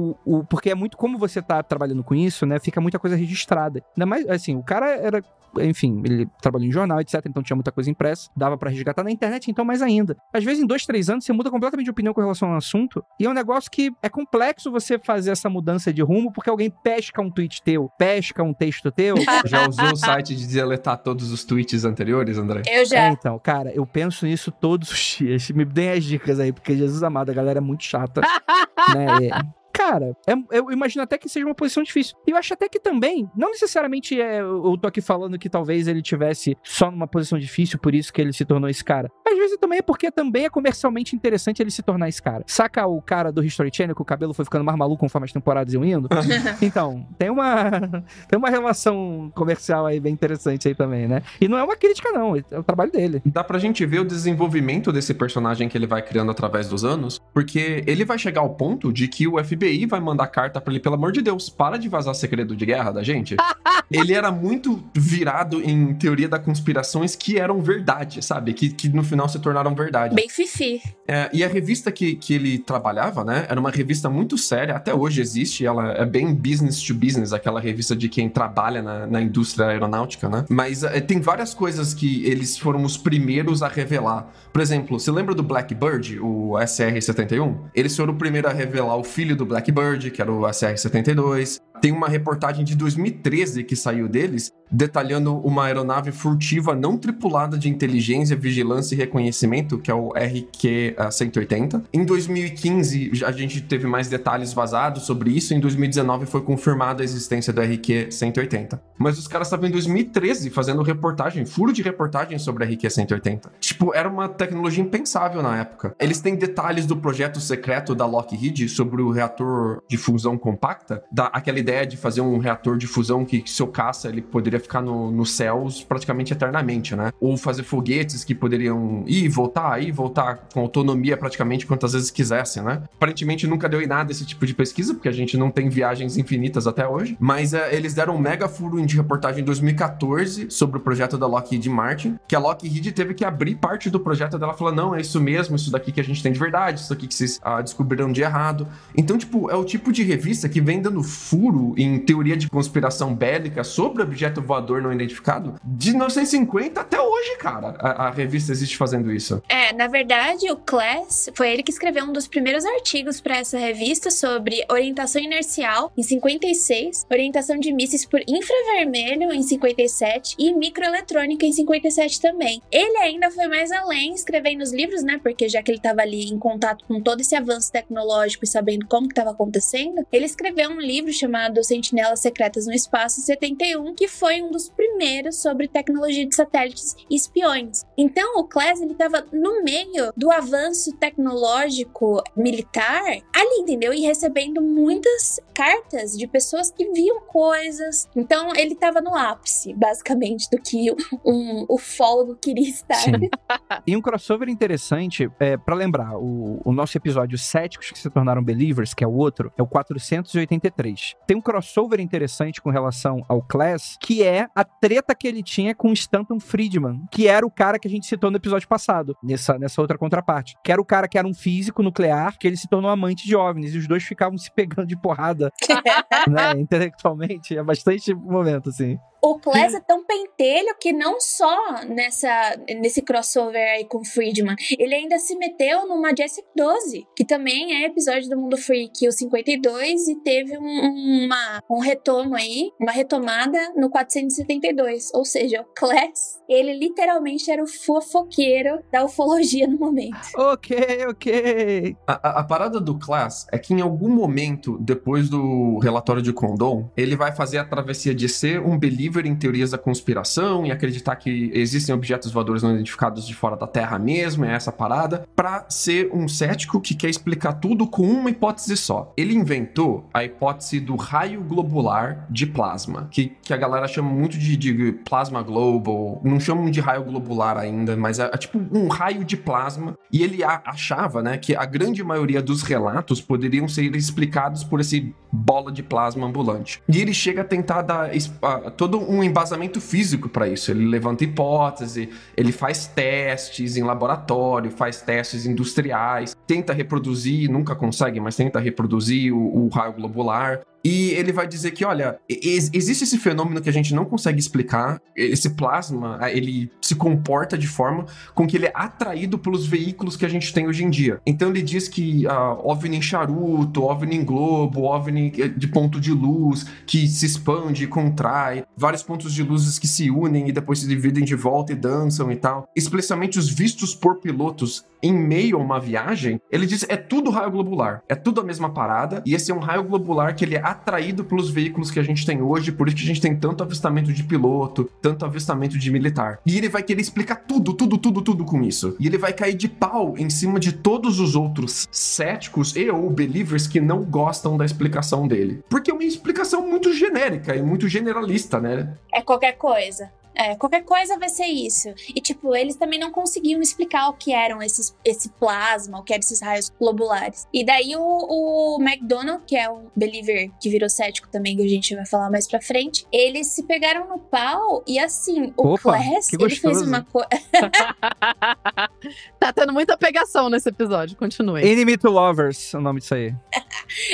porque é muito, como você tá trabalhando com isso, né, fica muita coisa registrada. Ainda mais, assim, o cara era, enfim, ele trabalhou em jornal, etc, então tinha muita coisa impressa, dava pra resgatar na internet, então mais ainda. Às vezes, em 2, 3 anos, você muda completamente de opinião com relação ao assunto, e é um negócio que é complexo você fazer essa mudança de rumo, porque alguém pesca um tweet teu, pesca um texto teu. Já usou o site de deletar todos os tweets anteriores, André? Eu já. Então, cara, eu penso nisso todos os dias. Me deem as dicas aí, porque Jesus amado, a galera é muito chata. Né? Cara, eu imagino até que seja uma posição difícil. E eu acho até que também, não necessariamente eu tô aqui falando que talvez ele tivesse só numa posição difícil, por isso que ele se tornou esse cara. Às vezes também é porque também é comercialmente interessante ele se tornar esse cara. Saca o cara do History Channel que o cabelo foi ficando mais maluco conforme as temporadas iam indo? Então, tem uma relação comercial aí bem interessante aí também, né? E não é uma crítica não, é o trabalho dele. Dá pra gente ver o desenvolvimento desse personagem que ele vai criando através dos anos, porque ele vai chegar ao ponto de que o FBI FBI vai mandar carta pra ele, pelo amor de Deus, para de vazar segredo de guerra da gente. Ele era muito virado em teoria da conspirações que eram verdade, sabe? Que no final se tornaram verdade. Bem fifi. E a revista que ele trabalhava, né, era uma revista muito séria, até hoje existe, ela é bem business to business, aquela revista de quem trabalha na indústria aeronáutica, né? Mas tem várias coisas que eles foram os primeiros a revelar. Por exemplo, você lembra do Blackbird, o SR-71? Eles foram o primeiro a revelar o filho do Blackbird, que era o SR-72. Tem uma reportagem de 2013 que saiu deles, detalhando uma aeronave furtiva não tripulada de inteligência, vigilância e reconhecimento, que é o RQ-180. Em 2015, a gente teve mais detalhes vazados sobre isso. Em 2019, foi confirmada a existência do RQ-180. Mas os caras estavam em 2013 fazendo reportagem, furo de reportagem sobre a RQ-180. Tipo, era uma tecnologia impensável na época. Eles têm detalhes do projeto secreto da Lockheed sobre o reator de fusão compacta, aquela ideia de fazer um reator de fusão que se eu caça, ele poderia ficar nos céus praticamente eternamente, né? Ou fazer foguetes que poderiam ir e voltar com autonomia praticamente quantas vezes quisessem, né? Aparentemente nunca deu em nada esse tipo de pesquisa, porque a gente não tem viagens infinitas até hoje, mas eles deram um mega furo de reportagem em 2014 sobre o projeto da Lockheed Martin, que a Lockheed teve que abrir parte do projeto dela, falando, não, é isso mesmo, isso daqui que a gente tem de verdade, isso aqui que vocês descobriram de errado. Então, tipo, é o tipo de revista que vem dando furo em teoria de conspiração bélica sobre objeto voador não identificado de 1950 até hoje, cara. A revista existe fazendo isso. Na verdade, o Class foi ele que escreveu um dos primeiros artigos para essa revista sobre orientação inercial em 56, orientação de mísseis por infravermelho em 57 e microeletrônica em 57 também. Ele ainda foi mais além, escrevendo os livros, né? Porque já que ele estava ali em contato com todo esse avanço tecnológico e sabendo como que estava acontecendo, ele escreveu um livro chamado Sentinelas Secretas no Espaço em 71, que foi um dos primeiros sobre tecnologia de satélites e espiões. Então, o Class, ele estava no meio do avanço tecnológico militar ali, entendeu? E recebendo muitas cartas de pessoas que viam coisas. Então, ele estava no ápice, basicamente, do que um ufólogo queria estar. Sim. E um crossover interessante, pra lembrar, o nosso episódio Céticos que se tornaram Believers, que é o outro, é o 483. Tem um crossover interessante com relação ao Class, que é a treta que ele tinha com Stanton Friedman, que era o cara que a gente citou no episódio passado, nessa outra contraparte. Que era o cara que era um físico nuclear, que ele se tornou amante de OVNIs, e os dois ficavam se pegando de porrada, né, intelectualmente. É bastante momento, assim. O Class é tão pentelho que não só nesse crossover aí com Friedman, ele ainda se meteu numa Jessica 12, que também é episódio do Mundo Freak, o 52, e teve um retomo aí, uma retomada no 472. Ou seja, o Class, ele literalmente era o fofoqueiro da ufologia no momento. Ok. A parada do Class é que em algum momento, depois do relatório de Condon, ele vai fazer a travessia de ser um believer em teorias da conspiração e acreditar que existem objetos voadores não identificados de fora da Terra mesmo, é essa parada, pra ser um cético que quer explicar tudo com uma hipótese só. Ele inventou a hipótese do raio globular de plasma, que a galera chama muito de plasma global, não chamam de raio globular ainda, mas é tipo um raio de plasma, e ele achava, né, que a grande maioria dos relatos poderiam ser explicados por esse bola de plasma ambulante. E ele chega a tentar dar todo um embasamento físico para isso. Ele levanta hipótese, ele faz testes em laboratório, faz testes industriais, tenta reproduzir, nunca consegue, mas tenta reproduzir o raio globular. E ele vai dizer que, olha, existe esse fenômeno que a gente não consegue explicar. Esse plasma, ele se comporta de forma com que ele é atraído pelos veículos que a gente tem hoje em dia. Então ele diz que OVNI em charuto, OVNI em globo, OVNI de ponto de luz, que se expande e contrai, vários pontos de luzes que se unem e depois se dividem de volta e dançam e tal. Especialmente os vistos por pilotos em meio a uma viagem, ele diz é tudo raio globular, é tudo a mesma parada, e esse é um raio globular que ele é atraído pelos veículos que a gente tem hoje, por isso que a gente tem tanto avistamento de piloto, tanto avistamento de militar. E ele vai querer explicar tudo com isso. E ele vai cair de pau em cima de todos os outros céticos e ou believers que não gostam da explicação dele. Porque é uma explicação muito genérica e muito generalista, né? É qualquer coisa. Qualquer coisa vai ser isso. E, tipo, eles também não conseguiam explicar o que eram esse plasma, o que eram esses raios globulares. E daí o McDonald, que é um believer que virou cético também, que a gente vai falar mais pra frente, eles se pegaram no pau e, assim, o Class, ele fez uma coisa... Tá tendo muita pegação nesse episódio, continue. Enemy to Lovers, o nome disso aí.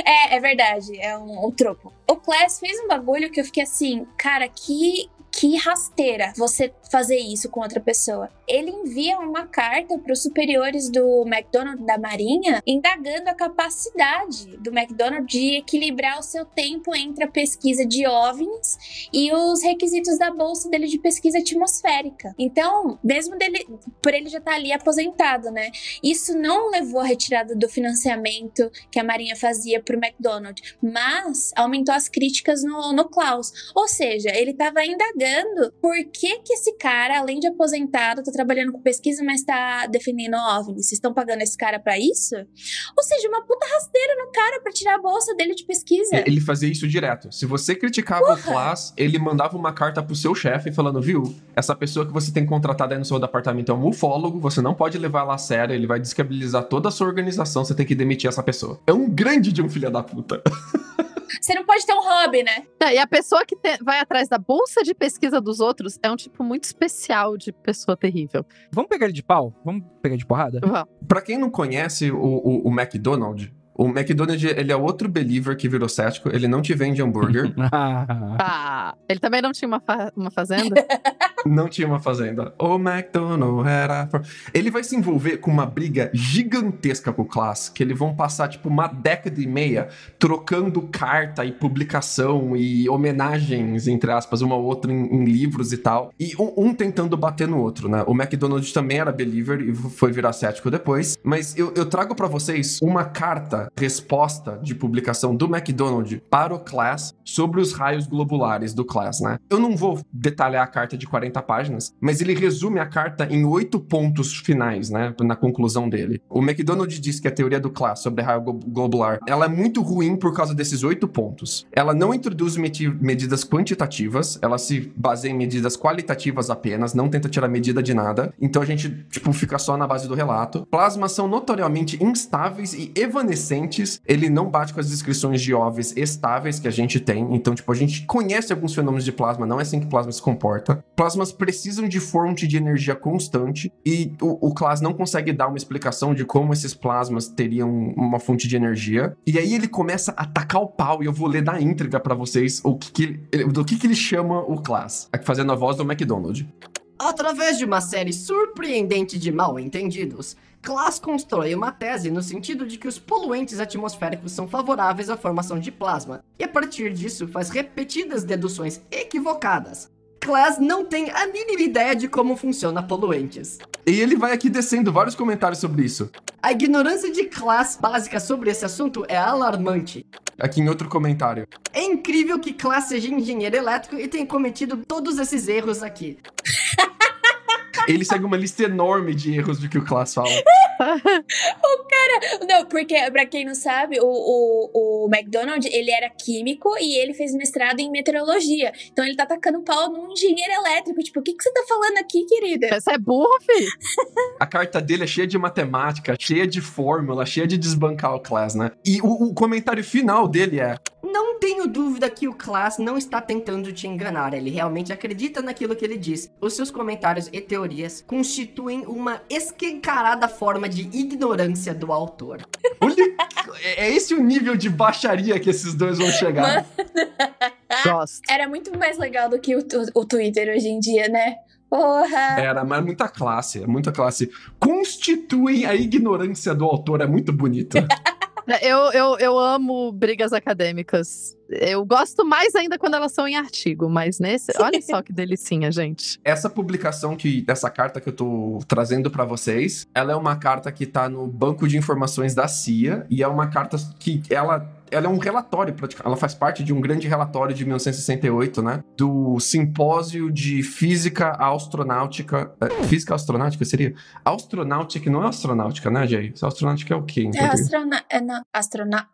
É verdade, é um tropo. O Class fez um bagulho que eu fiquei assim, cara, que rasteira você fazer isso com outra pessoa. Ele envia uma carta para os superiores do McDonald da Marinha, indagando a capacidade do McDonald de equilibrar o seu tempo entre a pesquisa de OVNIs e os requisitos da bolsa dele de pesquisa atmosférica. Então, mesmo por ele já estar ali aposentado, né? Isso não levou à retirada do financiamento que a Marinha fazia para o McDonald, mas aumentou as críticas no Klaus. Ou seja, ele estava indagando por que esse cara, além de aposentado, tá trabalhando com pesquisa, mas tá defendendo OVNI. Vocês estão pagando esse cara pra isso? Ou seja, uma puta rasteira no cara pra tirar a bolsa dele de pesquisa. Ele fazia isso direto. Se você criticava o Klaas, ele mandava uma carta pro seu chefe falando, viu, essa pessoa que você tem contratada aí no seu departamento é um ufólogo, você não pode levar ela a sério, ele vai descredibilizar toda a sua organização, você tem que demitir essa pessoa. É um grande de um filho da puta. Você não pode ter um hobby, né? E a pessoa que vai atrás da bolsa de pesquisa dos outros é um tipo muito especial de pessoa terrível. Vamos pegar ele de pau? Vamos pegar de porrada? Vamos. Pra quem não conhece o McDonald, o McDonald, ele é outro believer que virou cético, ele não te vende hambúrguer. Ele também não tinha uma fazenda? Não tinha uma fazenda. O McDonald era... Ele vai se envolver com uma briga gigantesca com o Klaas, que eles vão passar, tipo, uma década e meia trocando carta e publicação e homenagens, entre aspas, uma ou outra em livros e tal. E um tentando bater no outro, né? O McDonald também era believer e foi virar cético depois. Mas eu trago pra vocês uma resposta de publicação do McDonald para o Klaas sobre os raios globulares do Klaas, né? Eu não vou detalhar a carta de 40 páginas, mas ele resume a carta em 8 pontos finais, né? Na conclusão dele. O McDonald diz que a teoria do Klaas sobre raio globular, ela é muito ruim por causa desses 8 pontos. Ela não introduz medidas quantitativas, ela se baseia em medidas qualitativas apenas, não tenta tirar medida de nada. Então a gente, tipo, fica só na base do relato. Plasmas são notoriamente instáveis e evanescentes. Ele não bate com as descrições de OVNIs estáveis que a gente tem. Então, tipo, a gente conhece alguns fenômenos de plasma, não é assim que plasma se comporta. Plasmas precisam de fonte de energia constante e o Klaas não consegue dar uma explicação de como esses plasmas teriam uma fonte de energia. E aí ele começa a tacar o pau e eu vou ler da íntegra pra vocês do que ele chama o Klaas, fazendo a voz do McDonald. Através de uma série surpreendente de mal-entendidos, Klaas constrói uma tese no sentido de que os poluentes atmosféricos são favoráveis à formação de plasma, e a partir disso faz repetidas deduções equivocadas. Klaas não tem a mínima ideia de como funciona poluentes. E ele vai aqui descendo vários comentários sobre isso. A ignorância de Klaas básica sobre esse assunto é alarmante. Aqui em outro comentário. É incrível que Klaas seja engenheiro elétrico e tenha cometido todos esses erros aqui. Ele segue uma lista enorme de erros do que o Klaas fala. O cara... Não, porque, pra quem não sabe, o McDonald, ele era químico e ele fez mestrado em meteorologia. Então ele tá tacando pau num engenheiro elétrico. Tipo, o que você tá falando aqui, querida? Você é burro, filho? A carta dele é cheia de matemática, cheia de fórmula, cheia de desbancar o Klaas, né? E o comentário final dele é... Não tenho dúvida que o Klaas não está tentando te enganar, ele realmente acredita naquilo que ele diz. Os seus comentários e teorias constituem uma escancarada forma de ignorância do autor. Olha, é esse o nível de baixaria que esses dois vão chegar. Gosto. Era muito mais legal do que o Twitter hoje em dia, né? Porra! Era, mas muita classe, muita classe. Constituem a ignorância do autor, é muito bonito. Eu amo brigas acadêmicas. Eu gosto mais ainda quando elas são em artigo, mas nesse... Olha só que delicinha, gente. Essa publicação, dessa carta que eu tô trazendo pra vocês, ela é uma carta que tá no banco de informações da CIA, e é uma carta que ela ela é um relatório, praticamente. Ela faz parte de um grande relatório de 1968, né? Do Simpósio de Física Astronáutica. Física Astronáutica seria? Astronáutica não é astronáutica, né, Jay? Astronáutica é o quê?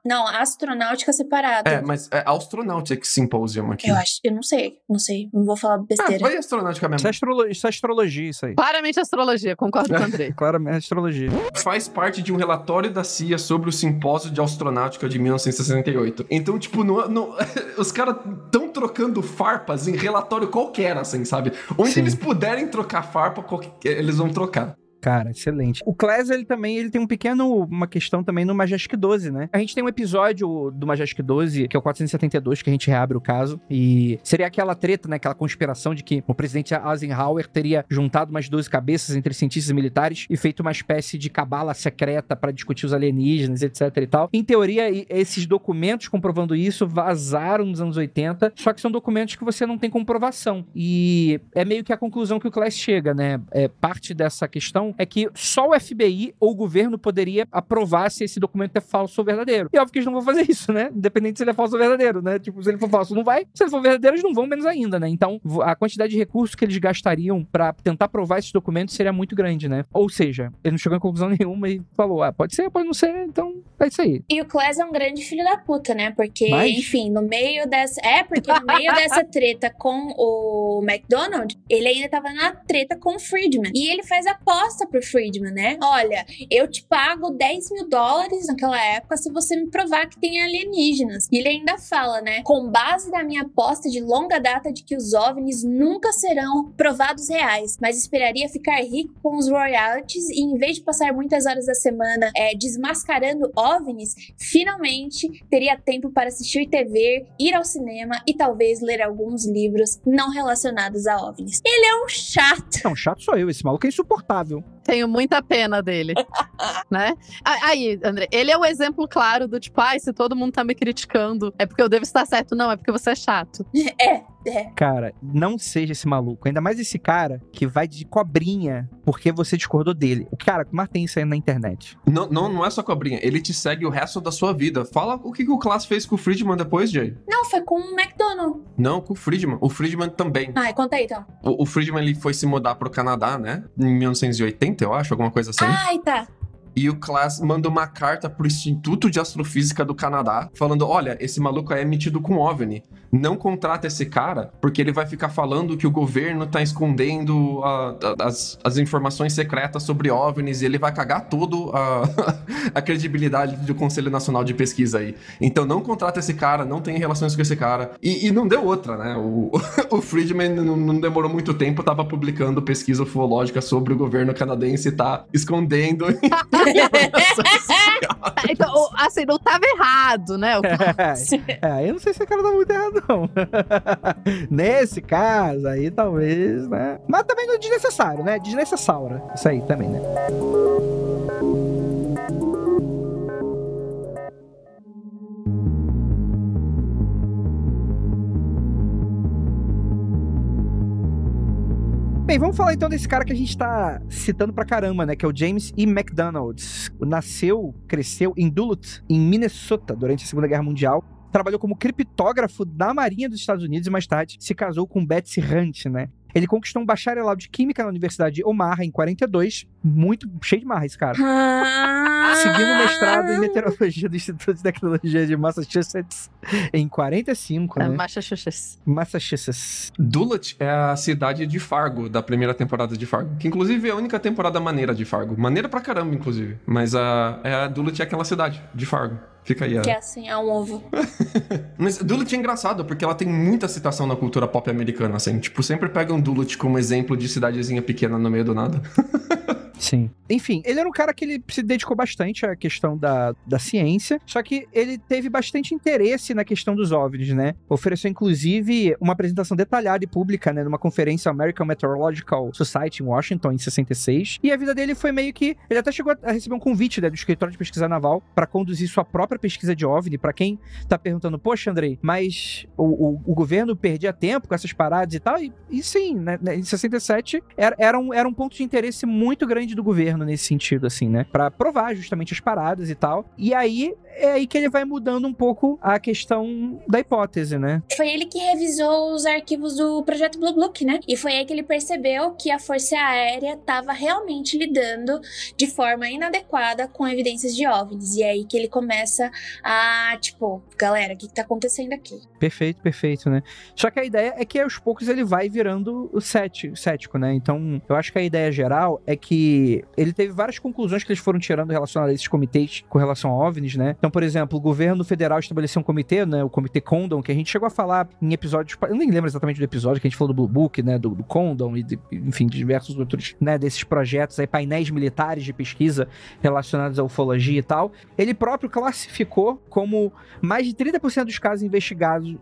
Não, astronáutica separada. Mas é Astronautic Symposium aqui. Eu não sei. Não vou falar besteira. Foi astronáutica mesmo. Isso é astrologia, isso aí. Claramente astrologia, concordo com o Andrei. Claramente astrologia. Faz parte de um relatório da CIA sobre o Simpósio de Astronáutica de 1968. Então, tipo, os caras estão trocando farpas em relatório qualquer, assim, sabe? Onde eles puderem trocar farpa, eles vão trocar. Cara, excelente. O Class, ele tem uma questão também no Majestic 12, né? A gente tem um episódio do Majestic 12, que é o 472, que a gente reabre o caso, e seria aquela treta, né? Aquela conspiração de que o presidente Eisenhower teria juntado umas 12 cabeças entre cientistas e militares e feito uma espécie de cabala secreta para discutir os alienígenas, etc e tal. Em teoria, esses documentos comprovando isso vazaram nos anos 80, só que são documentos que você não tem comprovação. E é meio que a conclusão que o Class chega, né? Parte dessa questão é que só o FBI ou o governo poderia aprovar se esse documento é falso ou verdadeiro. E óbvio que eles não vão fazer isso, né? Independente se ele é falso ou verdadeiro, né? Tipo, se ele for falso, não vai. Se ele for verdadeiro, eles não vão menos ainda, né? Então, a quantidade de recursos que eles gastariam pra tentar provar esses documentos seria muito grande, né? Ou seja, ele não chegou em conclusão nenhuma e falou, pode ser, pode não ser, então é isso aí. E o Class é um grande filho da puta, né? Porque, enfim, no meio dessa treta com o McDonald, ele ainda tava na treta com o Friedman. E ele faz aposta pro Friedman, né? Olha, eu te pago $10 mil naquela época se você me provar que tem alienígenas. E ele ainda fala, né? Com base na minha aposta de longa data de que os OVNIs nunca serão provados reais, mas esperaria ficar rico com os royalties e em vez de passar muitas horas da semana desmascarando OVNIs, finalmente teria tempo para assistir TV, ir ao cinema e talvez ler alguns livros não relacionados a OVNIs. Ele é um chato. Não, chato sou eu. Esse maluco é insuportável. Tenho muita pena dele, né? Aí, André, ele é o exemplo claro do tipo, se todo mundo tá me criticando, é porque eu devo estar certo. Não, é porque você é chato. Cara, não seja esse maluco. Ainda mais esse cara que vai de cobrinha porque você discordou dele. O cara que mais tem isso aí na internet. Não é só cobrinha. Ele te segue o resto da sua vida. Fala o que o Class fez com o Friedman depois, Jay. Não, foi com o McDonald. Não, com o Friedman. O Friedman também. Conta aí, então. O Friedman, ele foi se mudar pro Canadá, né? Em 1980, eu acho, alguma coisa assim. Tá. E o Class manda uma carta pro Instituto de Astrofísica do Canadá, falando, olha, esse maluco é metido com OVNI. Não contrata esse cara, porque ele vai ficar falando que o governo tá escondendo as informações secretas sobre OVNIs e ele vai cagar tudo a credibilidade do Conselho Nacional de Pesquisa aí. Então não contrata esse cara, não tem relações com esse cara. E não deu outra, né? O Friedman não demorou muito tempo, tava publicando pesquisa ufológica sobre o governo canadense e tá escondendo... Então, assim, não tava errado, né? Eu não sei se o cara tá muito errado, não. Nesse caso, aí talvez, né? Mas também não é desnecessário, né? Desnecessário. Isso aí também, né? Bem, vamos falar então desse cara que a gente tá citando pra caramba, né? Que é o James E. McDonald. Cresceu em Duluth, em Minnesota, durante a Segunda Guerra Mundial. Trabalhou como criptógrafo da Marinha dos Estados Unidos e mais tarde se casou com Betsy Hunt, né? Ele conquistou um bacharelado de Química na Universidade de Omaha em 42. Muito cheio de marra esse cara. Seguindo o mestrado em Meteorologia do Instituto de Tecnologia de Massachusetts em 45, né? Massachusetts. Duluth é a cidade de Fargo, da primeira temporada de Fargo. Que inclusive é a única temporada maneira de Fargo. Maneira pra caramba, inclusive. Mas a Duluth é aquela cidade de Fargo. Fica aí. Que é assim, é um ovo. Mas Duluth é engraçado, porque ela tem muita citação na cultura pop americana, assim. Tipo, sempre pegam Duluth como exemplo de cidadezinha pequena no meio do nada. Sim. Enfim, ele era um cara que ele se dedicou bastante à questão da ciência, só que ele teve bastante interesse na questão dos OVNIs, né? Ofereceu, inclusive, uma apresentação detalhada e pública, né? Numa conferência American Meteorological Society em Washington, em 66. E a vida dele foi meio que... Ele até chegou a receber um convite, né, do Escritório de Pesquisa Naval para conduzir sua própria pesquisa de OVNI. Pra quem tá perguntando, poxa, Andrei, mas o governo perdia tempo com essas paradas e tal? E sim, sim, né, em 67 era um ponto de interesse muito grande do governo nesse sentido, assim, né? Pra provar justamente as paradas e tal. E aí, é aí que ele vai mudando um pouco a questão da hipótese, né? Foi ele que revisou os arquivos do Projeto Blue Book, né? E foi aí que ele percebeu que a Força Aérea estava realmente lidando de forma inadequada com evidências de OVNIs. E é aí que ele começa a, tipo, galera, o que tá acontecendo aqui? Perfeito, né? Só que a ideia é que aos poucos ele vai virando o cético, né? Então, eu acho que a ideia geral é que ele teve várias conclusões que eles foram tirando relacionadas a esses comitês com relação a OVNIs, né? Então, por exemplo, o governo federal estabeleceu um comitê, né? O Comitê Condon, que a gente chegou a falar em episódios... Eu nem lembro exatamente do episódio, que a gente falou do Blue Book, né? Do Condon e, enfim, de diversos outros, né? Desses projetos aí, painéis militares de pesquisa relacionados à ufologia e tal. Ele próprio classificou como mais de 30% dos casos investigados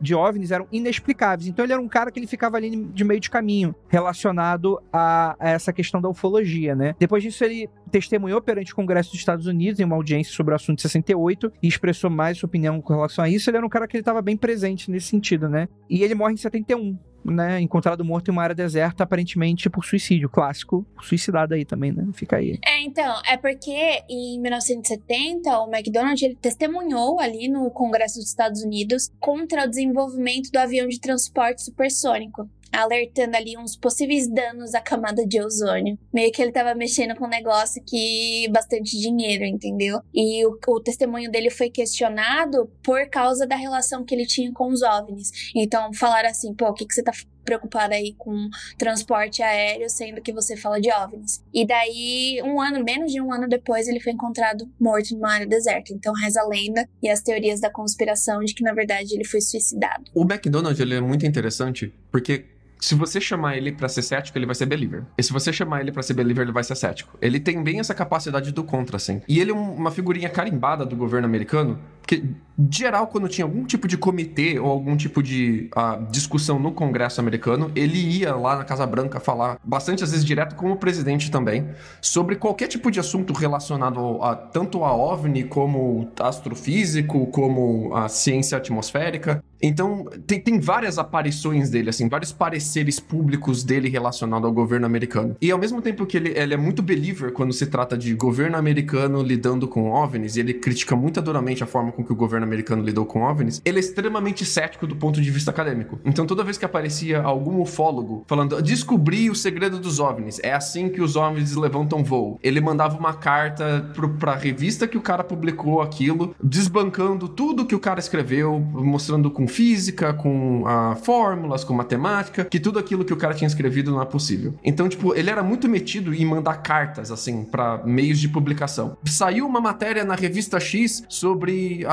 de OVNIs eram inexplicáveis. Então, ele era um cara que ele ficava ali de meio de caminho relacionado a essa questão da ufologia, né? Depois disso, ele testemunhou perante o Congresso dos Estados Unidos em uma audiência sobre o assunto de 68 e expressou mais sua opinião com relação a isso. Ele era um cara que ele estava bem presente nesse sentido, né? E ele morre em 71. Né, encontrado morto em uma área deserta, aparentemente por suicídio, clássico, suicidado aí também, né, fica aí. Então, é porque em 1970 o McDonald ele testemunhou ali no Congresso dos Estados Unidos contra o desenvolvimento do avião de transporte supersônico, alertando ali uns possíveis danos à camada de ozônio. Meio que ele tava mexendo com um negócio que bastante dinheiro, entendeu? E o testemunho dele foi questionado por causa da relação que ele tinha com os OVNIs. Então falaram assim, pô, o que você tá preocupada aí com transporte aéreo, sendo que você fala de OVNIs? E daí, menos de um ano depois, ele foi encontrado morto numa área deserta. Então reza a lenda e as teorias da conspiração de que, na verdade, ele foi suicidado. O McDonald, ele é muito interessante, porque se você chamar ele pra ser cético, ele vai ser believer. E se você chamar ele pra ser believer, ele vai ser cético. Ele tem bem essa capacidade do contra, assim. E ele é uma figurinha carimbada do governo americano, porque, geral, quando tinha algum tipo de comitê ou algum tipo de discussão no Congresso americano, ele ia lá na Casa Branca falar, bastante às vezes direto com o presidente também, sobre qualquer tipo de assunto relacionado tanto a OVNI, como astrofísico, como a ciência atmosférica. Então, tem várias aparições dele, assim, vários pareceres públicos dele relacionados ao governo americano. E ao mesmo tempo que ele é muito believer quando se trata de governo americano lidando com OVNIs, e ele critica muito duramente a forma com que o governo americano lidou com OVNIs, ele é extremamente cético do ponto de vista acadêmico. Então, toda vez que aparecia algum ufólogo falando, descobri o segredo dos OVNIs, é assim que os OVNIs levantam voo, ele mandava uma carta pra revista que o cara publicou aquilo, desbancando tudo que o cara escreveu, mostrando com física, com fórmulas, com matemática, que tudo aquilo que o cara tinha escrevido não é possível. Então, tipo, ele era muito metido em mandar cartas, assim, pra meios de publicação. Saiu uma matéria na revista X sobre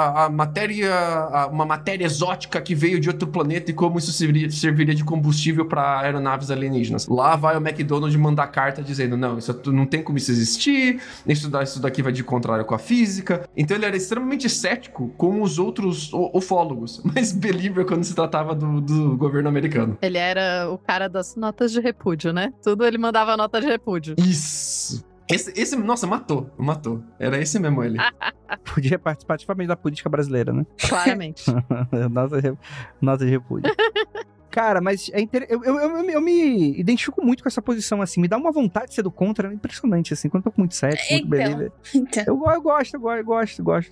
uma matéria exótica que veio de outro planeta e como isso serviria de combustível para aeronaves alienígenas. Lá vai o McDonald mandar carta dizendo, não, isso não tem como isso existir, isso daqui vai de contrário com a física. Então ele era extremamente cético com os outros ufólogos, mas believer quando se tratava do governo americano. Ele era o cara das notas de repúdio, né? Tudo ele mandava nota de repúdio. Isso! Esse nossa, matou. Era esse mesmo ele. Podia participar ativamente da política brasileira, né? Claramente. Nota de repúdio. Cara, mas eu me identifico muito com essa posição, assim. Me dá uma vontade de ser do contra, é impressionante, assim. Quando eu tô com muito cético, muito believer. Então. Eu gosto.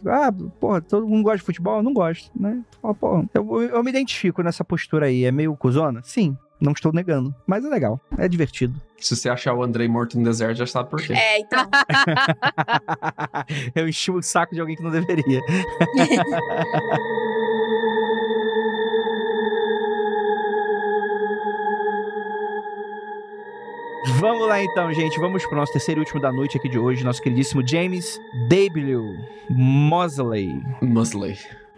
Ah, porra, todo mundo gosta de futebol? Eu não gosto, né? Porra, eu me identifico nessa postura aí. É meio cuzona? Sim. Não estou negando, mas é legal, é divertido. Se você achar o Andrei morto no deserto, já sabe por quê. Então. Eu enchi o saco de alguém que não deveria. Vamos lá então, gente. Vamos pro nosso terceiro e último da noite aqui de hoje. Nosso queridíssimo James W. Moseley.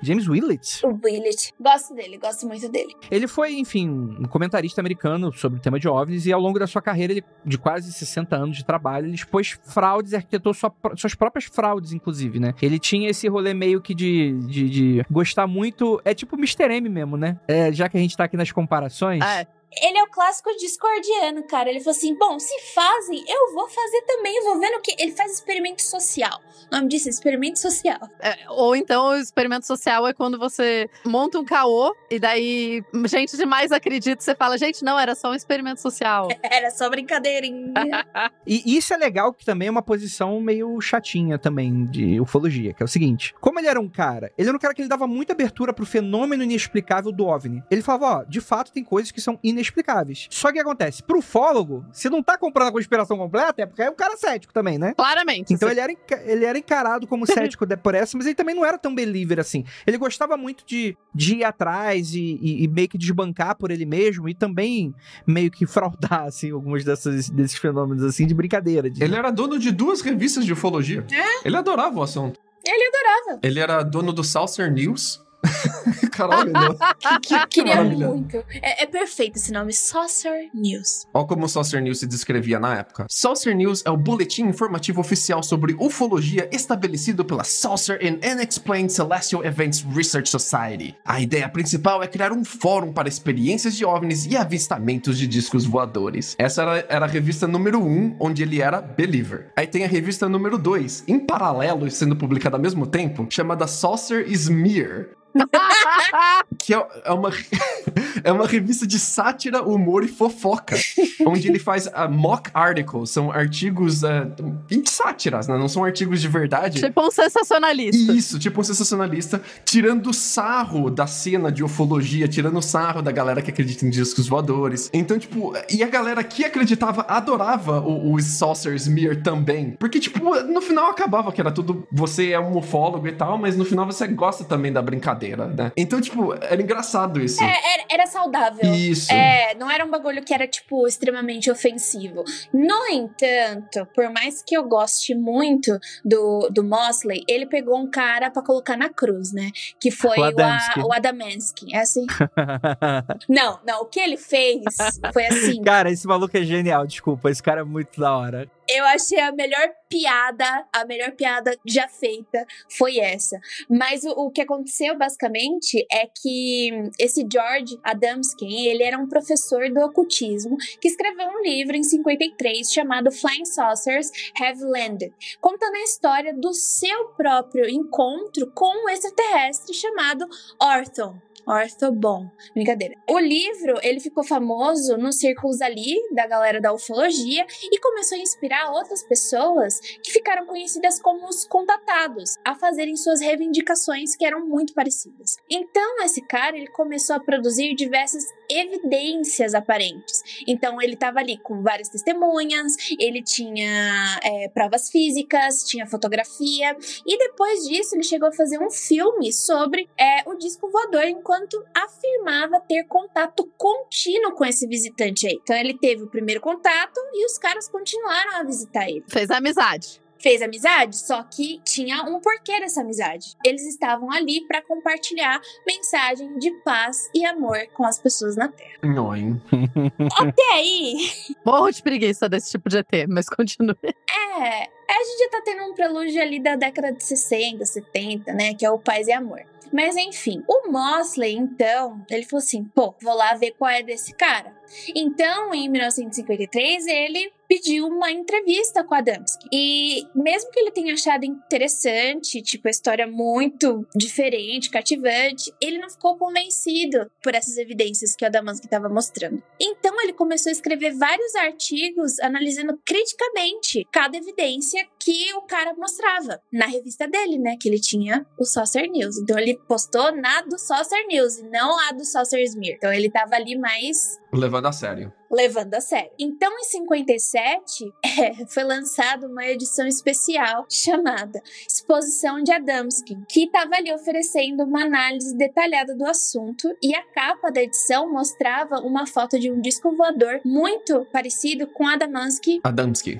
James Willett. O Willett. Gosto dele, gosto muito dele. Ele foi, enfim, um comentarista americano sobre o tema de OVNIs e ao longo da sua carreira, de quase 60 anos de trabalho, ele expôs fraudes e arquitetou suas próprias fraudes, inclusive, né? Ele tinha esse rolê meio que de gostar muito... É tipo Mr. M mesmo, né? Já que a gente tá aqui nas comparações... Ele é o clássico discordiano, cara. Ele falou assim, bom, se fazem, eu vou fazer também. Eu vou vendo o que... Ele faz experimento social. O nome disso é experimento social. Ou então o experimento social é quando você monta um caô e daí gente demais acredita. Você fala, gente, não, era só um experimento social. Era só brincadeirinha. E isso é legal, que também é uma posição meio chatinha também de ufologia, que é o seguinte. Como ele era um cara que ele dava muita abertura pro fenômeno inexplicável do OVNI. Ele falava, ó, de fato tem coisas que são inexplicáveis. Só que o que acontece? Pro ufólogo, se não tá comprando a conspiração completa, é porque é um cara cético também, né? Claramente. Então ele era encarado como cético por essa, mas ele também não era tão believer assim. Ele gostava muito de ir atrás e meio que desbancar por ele mesmo e também meio que fraudar, assim, alguns desses fenômenos, assim, de brincadeira. Ele era dono de 2 revistas de ufologia. Ele adorava o assunto. Ele adorava. Ele era dono do Saucer News. Caralho, não. Queria maravilhoso. muito. É perfeito esse nome, Saucer News. Olha como o Saucer News se descrevia na época. Saucer News é o boletim informativo oficial sobre ufologia estabelecido pela Saucer and Unexplained Celestial Events Research Society. A ideia principal é criar um fórum para experiências de OVNIs e avistamentos de discos voadores. Essa era a revista número 1, onde ele era believer. Aí tem a revista número 2, em paralelo e sendo publicada ao mesmo tempo, chamada Saucer Smear. Que é uma revista de sátira, humor e fofoca, onde ele faz mock articles, são artigos de sátiras, né? Não são artigos de verdade. Tipo um sensacionalista. Isso, tipo um sensacionalista, tirando sarro da cena de ufologia, tirando sarro da galera que acredita em discos voadores. Então, tipo, e a galera que acreditava adorava o Saucer Smear também, porque, tipo, no final acabava que era tudo, você é um ufólogo e tal, mas no final você gosta também da brincadeira, né? Então, tipo, era engraçado isso. Era saudável. Isso. Não era um bagulho que era, tipo, extremamente ofensivo. No entanto, por mais que eu goste muito do Mosley, ele pegou um cara pra colocar na cruz, né? Que foi o Adamski. É assim? Não, o que ele fez foi assim. Cara, esse maluco é genial, desculpa. Esse cara é muito da hora. Eu achei a melhor piada já feita foi essa. Mas o que aconteceu, basicamente, é que esse George Adamski, ele era um professor do ocultismo que escreveu um livro em 53 chamado Flying Saucers Have Landed, contando a história do seu próprio encontro com um extraterrestre chamado Orthobon. Brincadeira. O livro, ele ficou famoso nos círculos ali da galera da ufologia e começou a inspirar outras pessoas que ficaram conhecidas como os contatados a fazerem suas reivindicações que eram muito parecidas. Então, esse cara, ele começou a produzir diversas evidências aparentes. Então, ele estava ali com várias testemunhas, ele tinha provas físicas, tinha fotografia, e depois disso, ele chegou a fazer um filme sobre o disco voador, enquanto afirmava ter contato contínuo com esse visitante aí. Então, ele teve o primeiro contato e os caras continuaram a visitar ele. Fez amizade. Fez amizade, só que tinha um porquê dessa amizade. Eles estavam ali para compartilhar mensagem de paz e amor com as pessoas na Terra. Não, hein? Até aí... Morro de preguiça desse tipo de ET, mas continue. A gente já tá tendo um prelúdio ali da década de 60, 70, né? Que é o Paz e Amor. Mas enfim, o Mosley, então, ele falou assim, pô, vou lá ver qual é desse cara. Então, em 1953, ele pediu uma entrevista com Adamski. E mesmo que ele tenha achado interessante, tipo, a história muito diferente, cativante, ele não ficou convencido por essas evidências que o Adamski estava mostrando. Então, ele começou a escrever vários artigos analisando criticamente cada evidência que o cara mostrava na revista dele, né? Que ele tinha o Saucer News. Então, ele postou na do Saucer News e não a do Saucer Smear. Então, ele tava ali mais... levando a sério. Então, em 57, foi lançada uma edição especial chamada Exposição de Adamski, que estava ali oferecendo uma análise detalhada do assunto, e a capa da edição mostrava uma foto de um disco voador muito parecido com Adamski,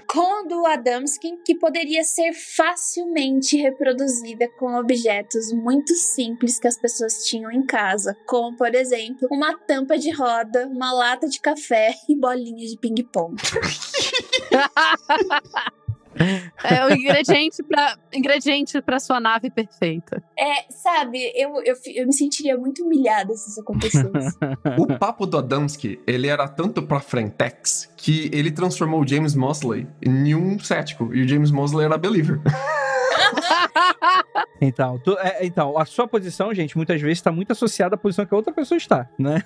com o do Adamski, que poderia ser facilmente reproduzida com objetos muito simples que as pessoas tinham em casa, como, por exemplo, uma tampa de roda, uma lata de café e bolinhas de ping-pong. É o ingrediente pra sua nave perfeita. Sabe, eu me sentiria muito humilhada se isso acontecesse. O papo do Adamski, ele era tanto pra frentex que ele transformou o James Mosley em um cético. E o James Mosley era believer. Então, a sua posição, gente, muitas vezes está muito associada à posição que a outra pessoa está, né?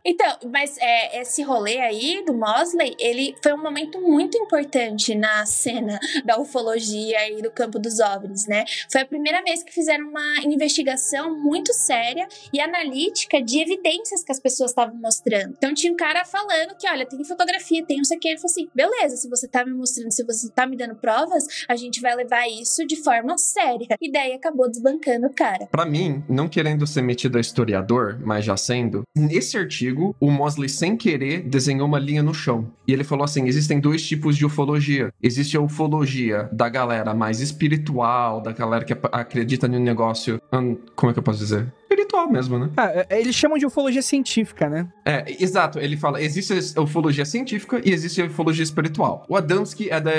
Então, mas esse rolê aí do Mosley, ele foi um momento muito importante na cena da ufologia e do campo dos OVNIs, né? Foi a primeira vez que fizeram uma investigação muito séria e analítica de evidências que as pessoas estavam mostrando. Então tinha um cara falando que, olha, tem fotografia, tem não sei o que. Ele falou assim, beleza, se você tá me mostrando, se você tá me dando provas, a gente vai levar isso de forma séria. E daí acabou desbancando o cara. Pra mim, não querendo ser metido a historiador, mas já sendo, nesse artigo, o Mosley, sem querer, desenhou uma linha no chão. E ele falou assim, existem dois tipos de ufologia. Existe a ufologia da galera mais espiritual, da galera que acredita no negócio... Como é que eu posso dizer? Espiritual mesmo, né? Eles chamam de ufologia científica, né? Exato. Ele fala, existe a ufologia científica e existe a ufologia espiritual. O Adamski é da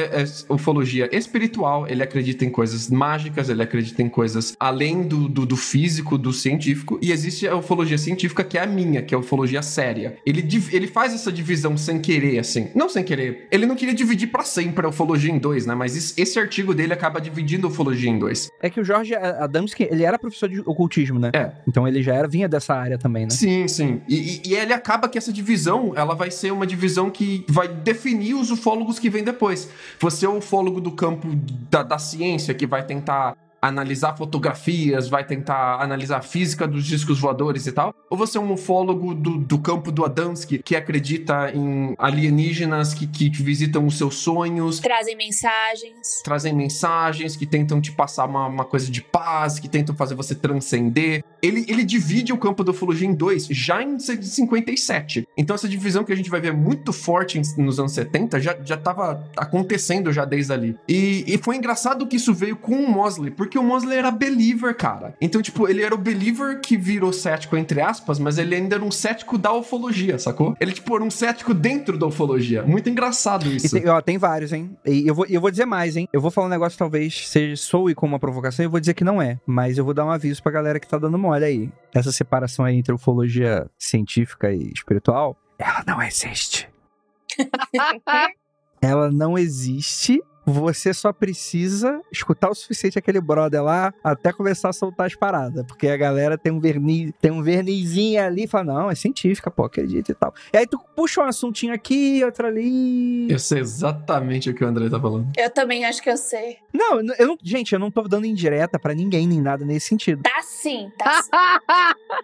ufologia espiritual, ele acredita em coisas mágicas, ele acredita em coisas além do físico, do científico, e existe a ufologia científica, que é a minha, que é a ufologia séria. Ele faz essa divisão sem querer, assim. Não sem querer. Ele não queria dividir pra sempre a ufologia em dois, né? Mas esse artigo dele acaba dividindo a ufologia em dois. É que o Jorge Adamski, ele era professor de ocultismo, né? Então ele já vinha dessa área também, né? Sim. E ele acaba que essa divisão, ela vai ser uma divisão que vai definir os ufólogos que vêm depois. Você é o ufólogo do campo da ciência, que vai tentar analisar fotografias, vai tentar analisar a física dos discos voadores e tal, ou você é um ufólogo do campo do Adamski, que acredita em alienígenas que visitam os seus sonhos, trazem mensagens, que tentam te passar uma coisa de paz, que tentam fazer você transcender. Ele divide o campo da ufologia em dois, já em 57. Então essa divisão que a gente vai ver muito forte nos anos 70, já tava acontecendo já desde ali. E foi engraçado que isso veio com o Mosley, porque o Mosley era believer, cara. Então, tipo, ele era o believer que virou cético, entre aspas, mas ele ainda era um cético da ufologia, sacou? Ele, tipo, era um cético dentro da ufologia. Muito engraçado isso. Tem vários, hein? E eu vou dizer mais, hein? Eu vou falar um negócio talvez soe como uma provocação e eu vou dizer que não é. Mas eu vou dar um aviso pra galera que tá dando mole aí. Essa separação aí entre ufologia científica e espiritual, ela não existe. Ela não existe. Você só precisa escutar o suficiente aquele brother lá até começar a soltar as paradas. Porque a galera tem um vernizinho ali e fala, não, é científica, pô, acredita e tal. E aí tu puxa um assuntinho aqui, outro ali. Eu sei exatamente o que o André tá falando. Eu também acho que eu sei. Não, gente, eu não tô dando indireta pra ninguém, nem nada nesse sentido. Tá sim.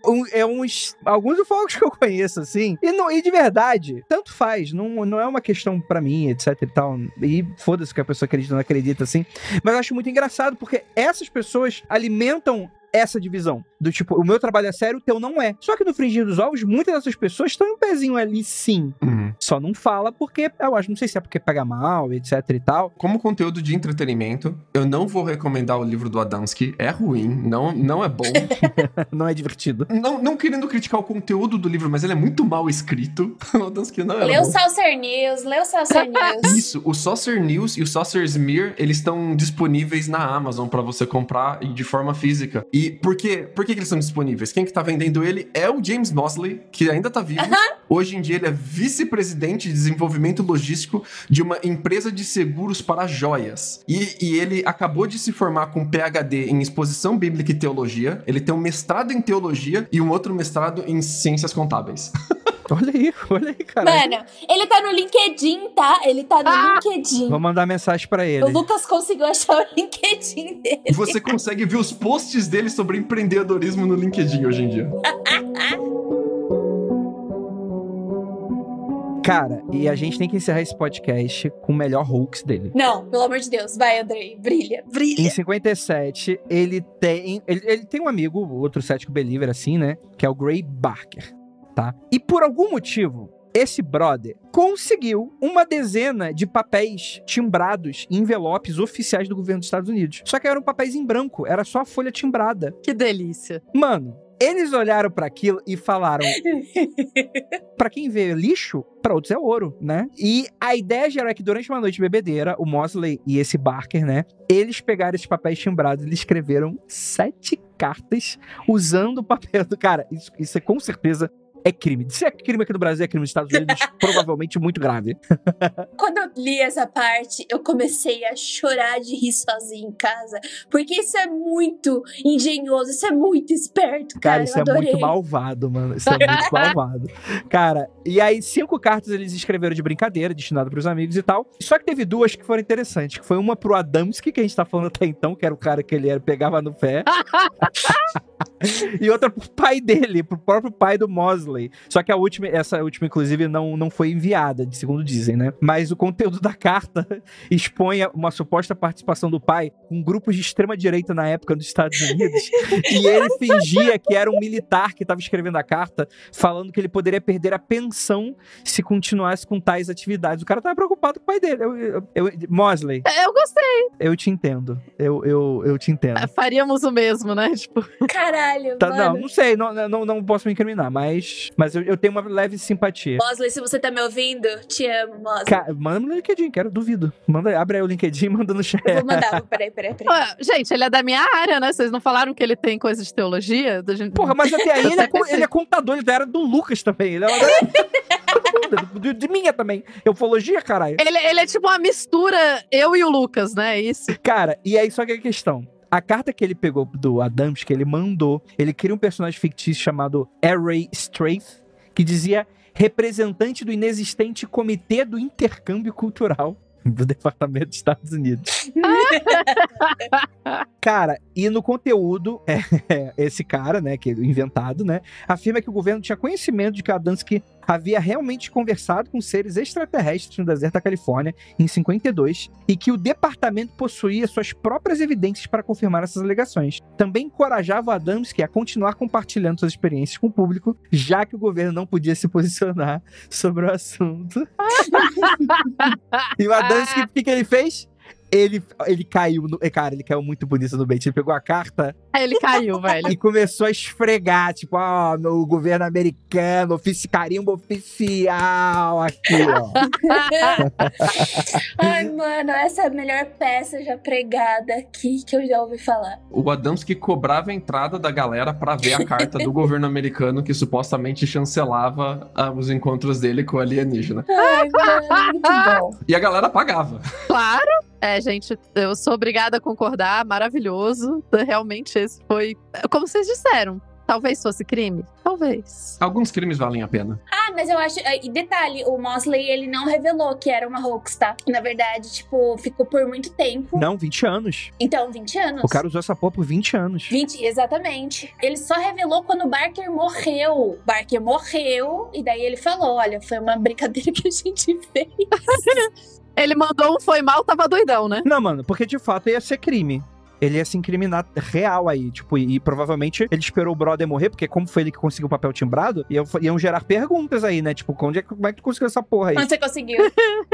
Alguns ufólogos que eu conheço, assim, e de verdade, tanto faz, não é uma questão pra mim, etc e tal, e foda-se que a pessoa acredita ou não acredita, assim, mas eu acho muito engraçado, porque essas pessoas alimentam essa divisão, do tipo, o meu trabalho é sério, o teu não é. Só que no Frigir dos Ovos, muitas dessas pessoas estão em um pezinho ali, sim. Só não fala porque, eu acho, não sei se é porque pega mal, etc e tal. Como conteúdo de entretenimento, eu não vou recomendar o livro do Adamski, é ruim, não é bom. Não é divertido. Não querendo criticar o conteúdo do livro, mas ele é muito mal escrito. O Adamski não é Lê o Saucer News. Isso, o Saucer News e o Saucer Smear, eles estão disponíveis na Amazon pra você comprar de forma física. E por que eles são disponíveis? Quem que tá vendendo ele é o James Mosley, que ainda tá vivo. Hoje em dia ele é vice-presidente de desenvolvimento logístico de uma empresa de seguros para joias. E ele acabou de se formar com PhD em exposição bíblica e teologia. Ele tem um mestrado em teologia e um outro mestrado em ciências contábeis. Olha aí, cara. Mano, ele tá no LinkedIn, tá? Ele tá no LinkedIn. Vou mandar mensagem pra ele. O Lucas conseguiu achar o LinkedIn dele. Você consegue ver os posts dele sobre empreendedorismo no LinkedIn hoje em dia. Cara, e a gente tem que encerrar esse podcast com o melhor hoax dele. Não, pelo amor de Deus. Vai, Andrei. Brilha. Em 57, ele tem um amigo, outro cético believer, assim, né? Que é o Gray Barker, tá? E por algum motivo, esse brother conseguiu uma dezena de papéis timbrados em envelopes oficiais do governo dos Estados Unidos. Só que eram papéis em branco, era só a folha timbrada. Que delícia. Mano, Eles olharam pra aquilo e falaram: pra quem vê lixo, pra outros é ouro, né? E a ideia geral é que durante uma noite de bebedeira, o Mosley e esse Barker, né? Eles pegaram esses papéis timbrados e eles escreveram 7 cartas usando o papel do... Cara, isso é com certeza... é crime. Se é crime aqui no Brasil, é crime nos Estados Unidos, provavelmente muito grave. Quando eu li essa parte, eu comecei a chorar de rir sozinha em casa. Porque isso é muito engenhoso, isso é muito esperto, cara. Isso eu adorei. é muito malvado, mano. Isso é muito malvado. Cara, e aí 5 cartas eles escreveram de brincadeira, destinado pros amigos e tal. Só que teve 2 que foram interessantes, que foi uma pro Adamski, que a gente tá falando até então, que era o cara que ele pegava no pé. E outra pro pai dele, pro próprio pai do Mosley. Só que essa última, inclusive, não foi enviada, segundo dizem, né? Mas o conteúdo da carta expõe uma suposta participação do pai com grupos de extrema-direita na época nos Estados Unidos. E ele fingia que era um militar que estava escrevendo a carta, falando que ele poderia perder a pensão se continuasse com tais atividades. O cara tava preocupado com o pai dele. Mosley. Eu gostei. Eu te entendo. Eu te entendo. Faríamos o mesmo, né? Tipo... Caralho, Tá, mano. não sei, não posso me incriminar, mas eu tenho uma leve simpatia. Mosley, se você tá me ouvindo, te amo, Mosley. Manda no LinkedIn, duvido. Abre aí o LinkedIn e manda no chat. Eu vou mandar, peraí. Ué, gente, ele é da minha área, né? Vocês não falaram que ele tem coisa de teologia? Porra, mas até aí ele é contador, ele era do Lucas também. Ele é de minha também. Ufologia, caralho. Ele é tipo uma mistura, eu e o Lucas, né? Isso. Cara, e aí só que a questão... A carta que ele pegou do Adams, que ele mandou, ele cria um personagem fictício chamado Array Straith, que dizia representante do inexistente Comitê do Intercâmbio Cultural do Departamento dos Estados Unidos. Cara, e no conteúdo, esse cara, né, que é inventado, né, afirma que o governo tinha conhecimento de que Adamski havia realmente conversado com seres extraterrestres no deserto da Califórnia em 52 e que o departamento possuía suas próprias evidências para confirmar essas alegações. Também encorajava Adamski a continuar compartilhando suas experiências com o público, já que o governo não podia se posicionar sobre o assunto. E o Adamski, o que ele fez? Ele caiu, cara, ele caiu muito bonito no bait. Ele pegou a carta... Ele caiu, velho. E começou a esfregar, tipo, no governo americano, carimbo oficial, aqui, ó. Ai, mano, essa é a melhor peça já pregada aqui que eu já ouvi falar. O Adamski cobrava a entrada da galera pra ver a carta do governo americano que supostamente chancelava os encontros dele com o alienígena. Ai, mano, muito bom. E a galera pagava. Claro. Gente, eu sou obrigada a concordar, maravilhoso. Realmente, esse foi, como vocês disseram, talvez fosse crime. Talvez. Alguns crimes valem a pena. Mas eu acho... E detalhe, o Mosley, ele não revelou que era uma hoax, tá? Na verdade, tipo, ficou por muito tempo. Não, 20 anos. Então, 20 anos. O cara usou essa porra por 20 anos. 20, exatamente. Ele só revelou quando o Barker morreu. Barker morreu, e daí ele falou, olha, foi uma brincadeira que a gente fez. Ele mandou um foi mal, tava doidão, né? Não, mano, porque de fato ia ser crime. Ele ia se incriminar real aí, tipo, e provavelmente ele esperou o brother morrer, porque como foi ele que conseguiu o papel timbrado, iam gerar perguntas aí, né? Tipo, como é que tu conseguiu essa porra aí? Onde você conseguiu?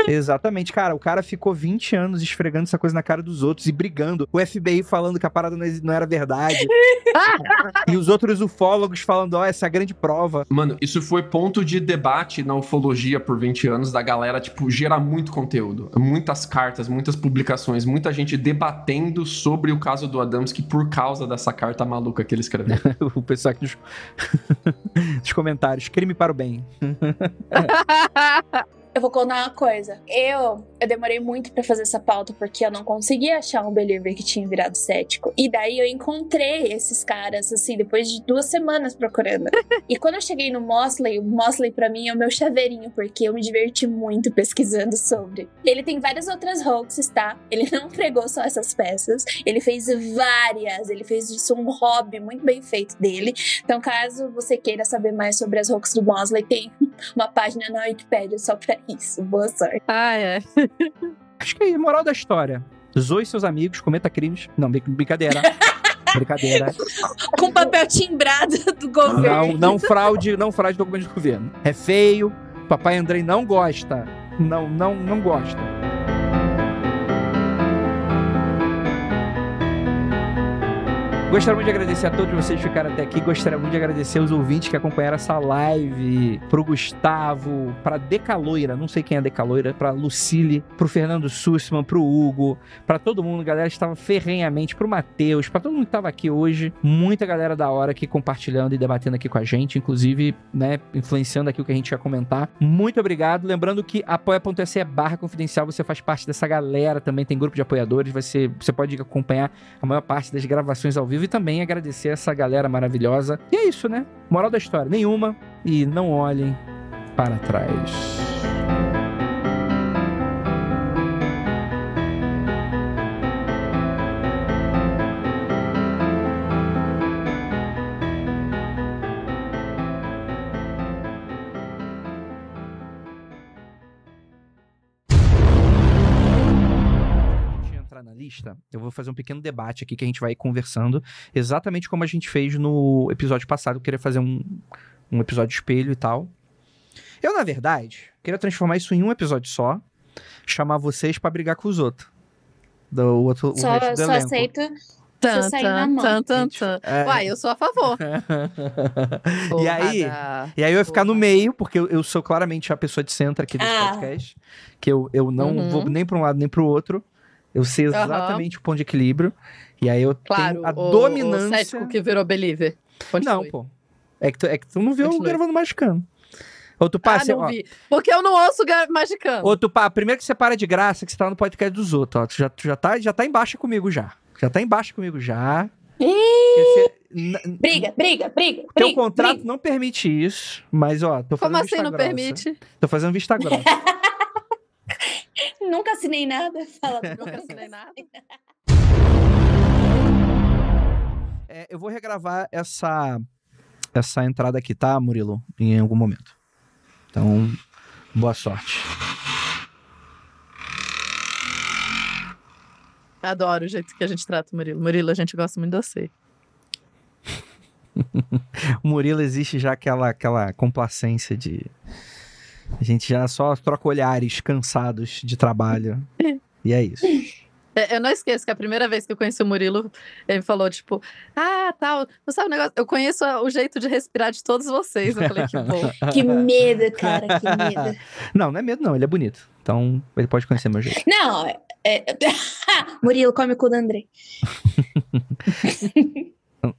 Exatamente, cara, o cara ficou 20 anos esfregando essa coisa na cara dos outros e brigando. O FBI falando que a parada não era verdade. E os outros ufólogos falando, essa é a grande prova. Mano, isso foi ponto de debate na ufologia por 20 anos, da galera, tipo, gerar muito conteúdo. Muitas cartas, muitas publicações, muita gente debatendo sobre o caso do Adamski por causa dessa carta maluca que ele escreveu. O pessoal aqui nos comentários, crime para o bem. Eu vou contar uma coisa. Eu demorei muito pra fazer essa pauta porque eu não conseguia achar um believer que tinha virado cético. E daí eu encontrei esses caras, assim, depois de 2 semanas procurando. E quando eu cheguei no Mosley, o Mosley pra mim é o meu chaveirinho, porque eu me diverti muito pesquisando sobre. Ele tem várias outras hoaxes, tá? Ele não pregou só essas peças. Ele fez várias. Ele fez isso um hobby muito bem feito dele. Então, caso você queira saber mais sobre as hoaxes do Mosley, tem uma página na Wikipédia só pra isso. Boa sorte. Acho que é a moral da história. Zoe seus amigos, cometa crimes. Não, brincadeira. Brincadeira. Com papel timbrado do governo. Não fraude documento do governo. É feio. Papai Andrei não gosta. Não gosta. Gostaria muito de agradecer a todos vocês que ficaram até aqui. Gostaria muito de agradecer os ouvintes que acompanharam essa live. Pro Gustavo, pra Decaloira, não sei quem é Decaloira, pra Lucille, pro Fernando Sussman, pro Hugo, pra todo mundo, galera estava ferrenhamente, pro Matheus, pra todo mundo que tava aqui hoje. Muita galera da hora aqui compartilhando e debatendo aqui com a gente, inclusive, né, influenciando aqui o que a gente ia comentar. Muito obrigado. Lembrando que apoia.se/confidencial, você faz parte dessa galera, também tem grupo de apoiadores, você pode acompanhar a maior parte das gravações ao vivo e também agradecer essa galera maravilhosa. E é isso, né? Moral da história, nenhuma. E não olhem para trás. Na lista, eu vou fazer um pequeno debate aqui que a gente vai conversando, exatamente como a gente fez no episódio passado. Eu queria fazer um episódio espelho e tal. Eu, na verdade, queria transformar isso em um episódio só, chamar vocês pra brigar com os outros. Só aceito se sair na mão. Uai, eu sou a favor. E aí eu ia ficar no meio, porque eu sou claramente a pessoa de centro aqui desse podcast, que eu não vou nem pra um lado nem pro outro. Eu sei exatamente o ponto de equilíbrio. E aí eu tenho a dominância... O cético que virou believer. Não, pô. É que tu não viu o Gravando Magicando. Ou tu não vi. Porque eu não ouço Magicando. Ou tu primeiro que você para de graça, que você tá no podcast dos outros, ó. Tu já tá embaixo comigo já. Já tá embaixo comigo já. Briga. Teu contrato não permite isso, mas ó, tô fazendo vista grossa. Como assim não permite? Tô fazendo vista grossa. Nunca assinei nada. Nunca assinei nada. Eu vou regravar essa entrada aqui, tá, Murilo? Em algum momento. Então, boa sorte. Adoro o jeito que a gente trata o Murilo. Murilo, a gente gosta muito de você. O Murilo existe já aquela complacência de... A gente já só troca olhares cansados de trabalho. E é isso. Eu não esqueço que a primeira vez que eu conheci o Murilo, ele falou, tipo, tal, não sabe o negócio? Eu conheço o jeito de respirar de todos vocês. Eu falei, que bom. Que medo, cara, que medo. Não é medo não, ele é bonito. Então, ele pode conhecer meu jeito. Não, Murilo, come o cu do Andrei.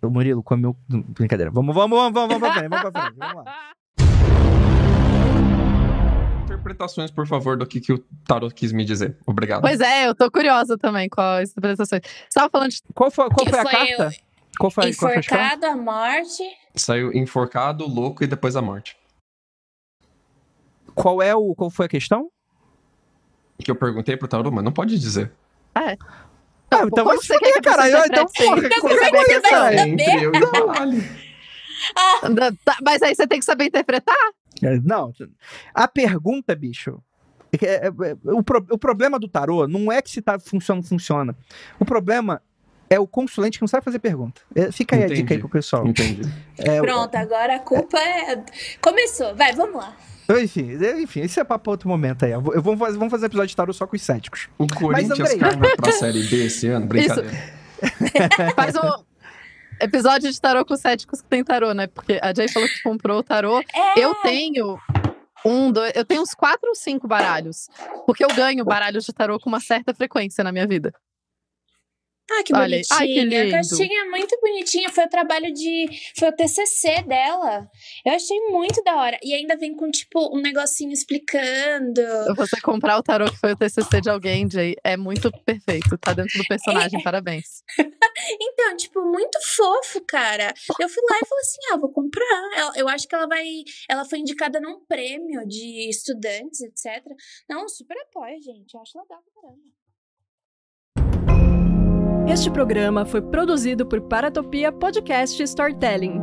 O Murilo come o... Brincadeira. Vamos pra frente, vamos lá. Interpretações, por favor, do que o Tarot quis me dizer. Obrigado. Pois é, eu tô curiosa também com as interpretações. Você tava falando de... Qual foi a carta? Enforcado, a morte. Saiu enforcado, louco e depois a morte. Qual foi a questão? Que eu perguntei pro Tarot, mas não pode dizer. Então vai se fuder, caralho. Então, porra, entre eu e o Baralho. Mas aí você tem que saber interpretar? Não, a pergunta, bicho, o problema do tarô não é que se funciona. O problema é o consulente que não sabe fazer pergunta. Fica aí a dica aí pro pessoal. Entendi. Pronto, agora a culpa começou. Vai, vamos lá. Enfim, isso é papo pra outro momento aí. Vamos fazer um episódio de tarô só com os céticos. O Corinthians cai pra Série B esse ano? Brincadeira. Faz um... episódio de tarô com céticos que tem tarô, né? Porque a Jay falou que comprou o tarô. Eu tenho eu tenho uns 4 ou 5 baralhos. Porque eu ganho baralhos de tarô com uma certa frequência na minha vida. Que bonitinha. A caixinha é muito bonitinha. Foi o TCC dela. Eu achei muito da hora. E ainda vem com, tipo, um negocinho explicando. Você comprar o tarô que foi o TCC de alguém, Jay, é muito perfeito. Tá dentro do personagem, parabéns. Então, tipo, muito fofo, cara. Eu fui lá e falei assim, vou comprar. Eu acho que ela foi indicada num prêmio de estudantes, etc. Não, super apoio, gente. Eu acho legal pra caramba. Este programa foi produzido por Paratopia Podcast Storytelling.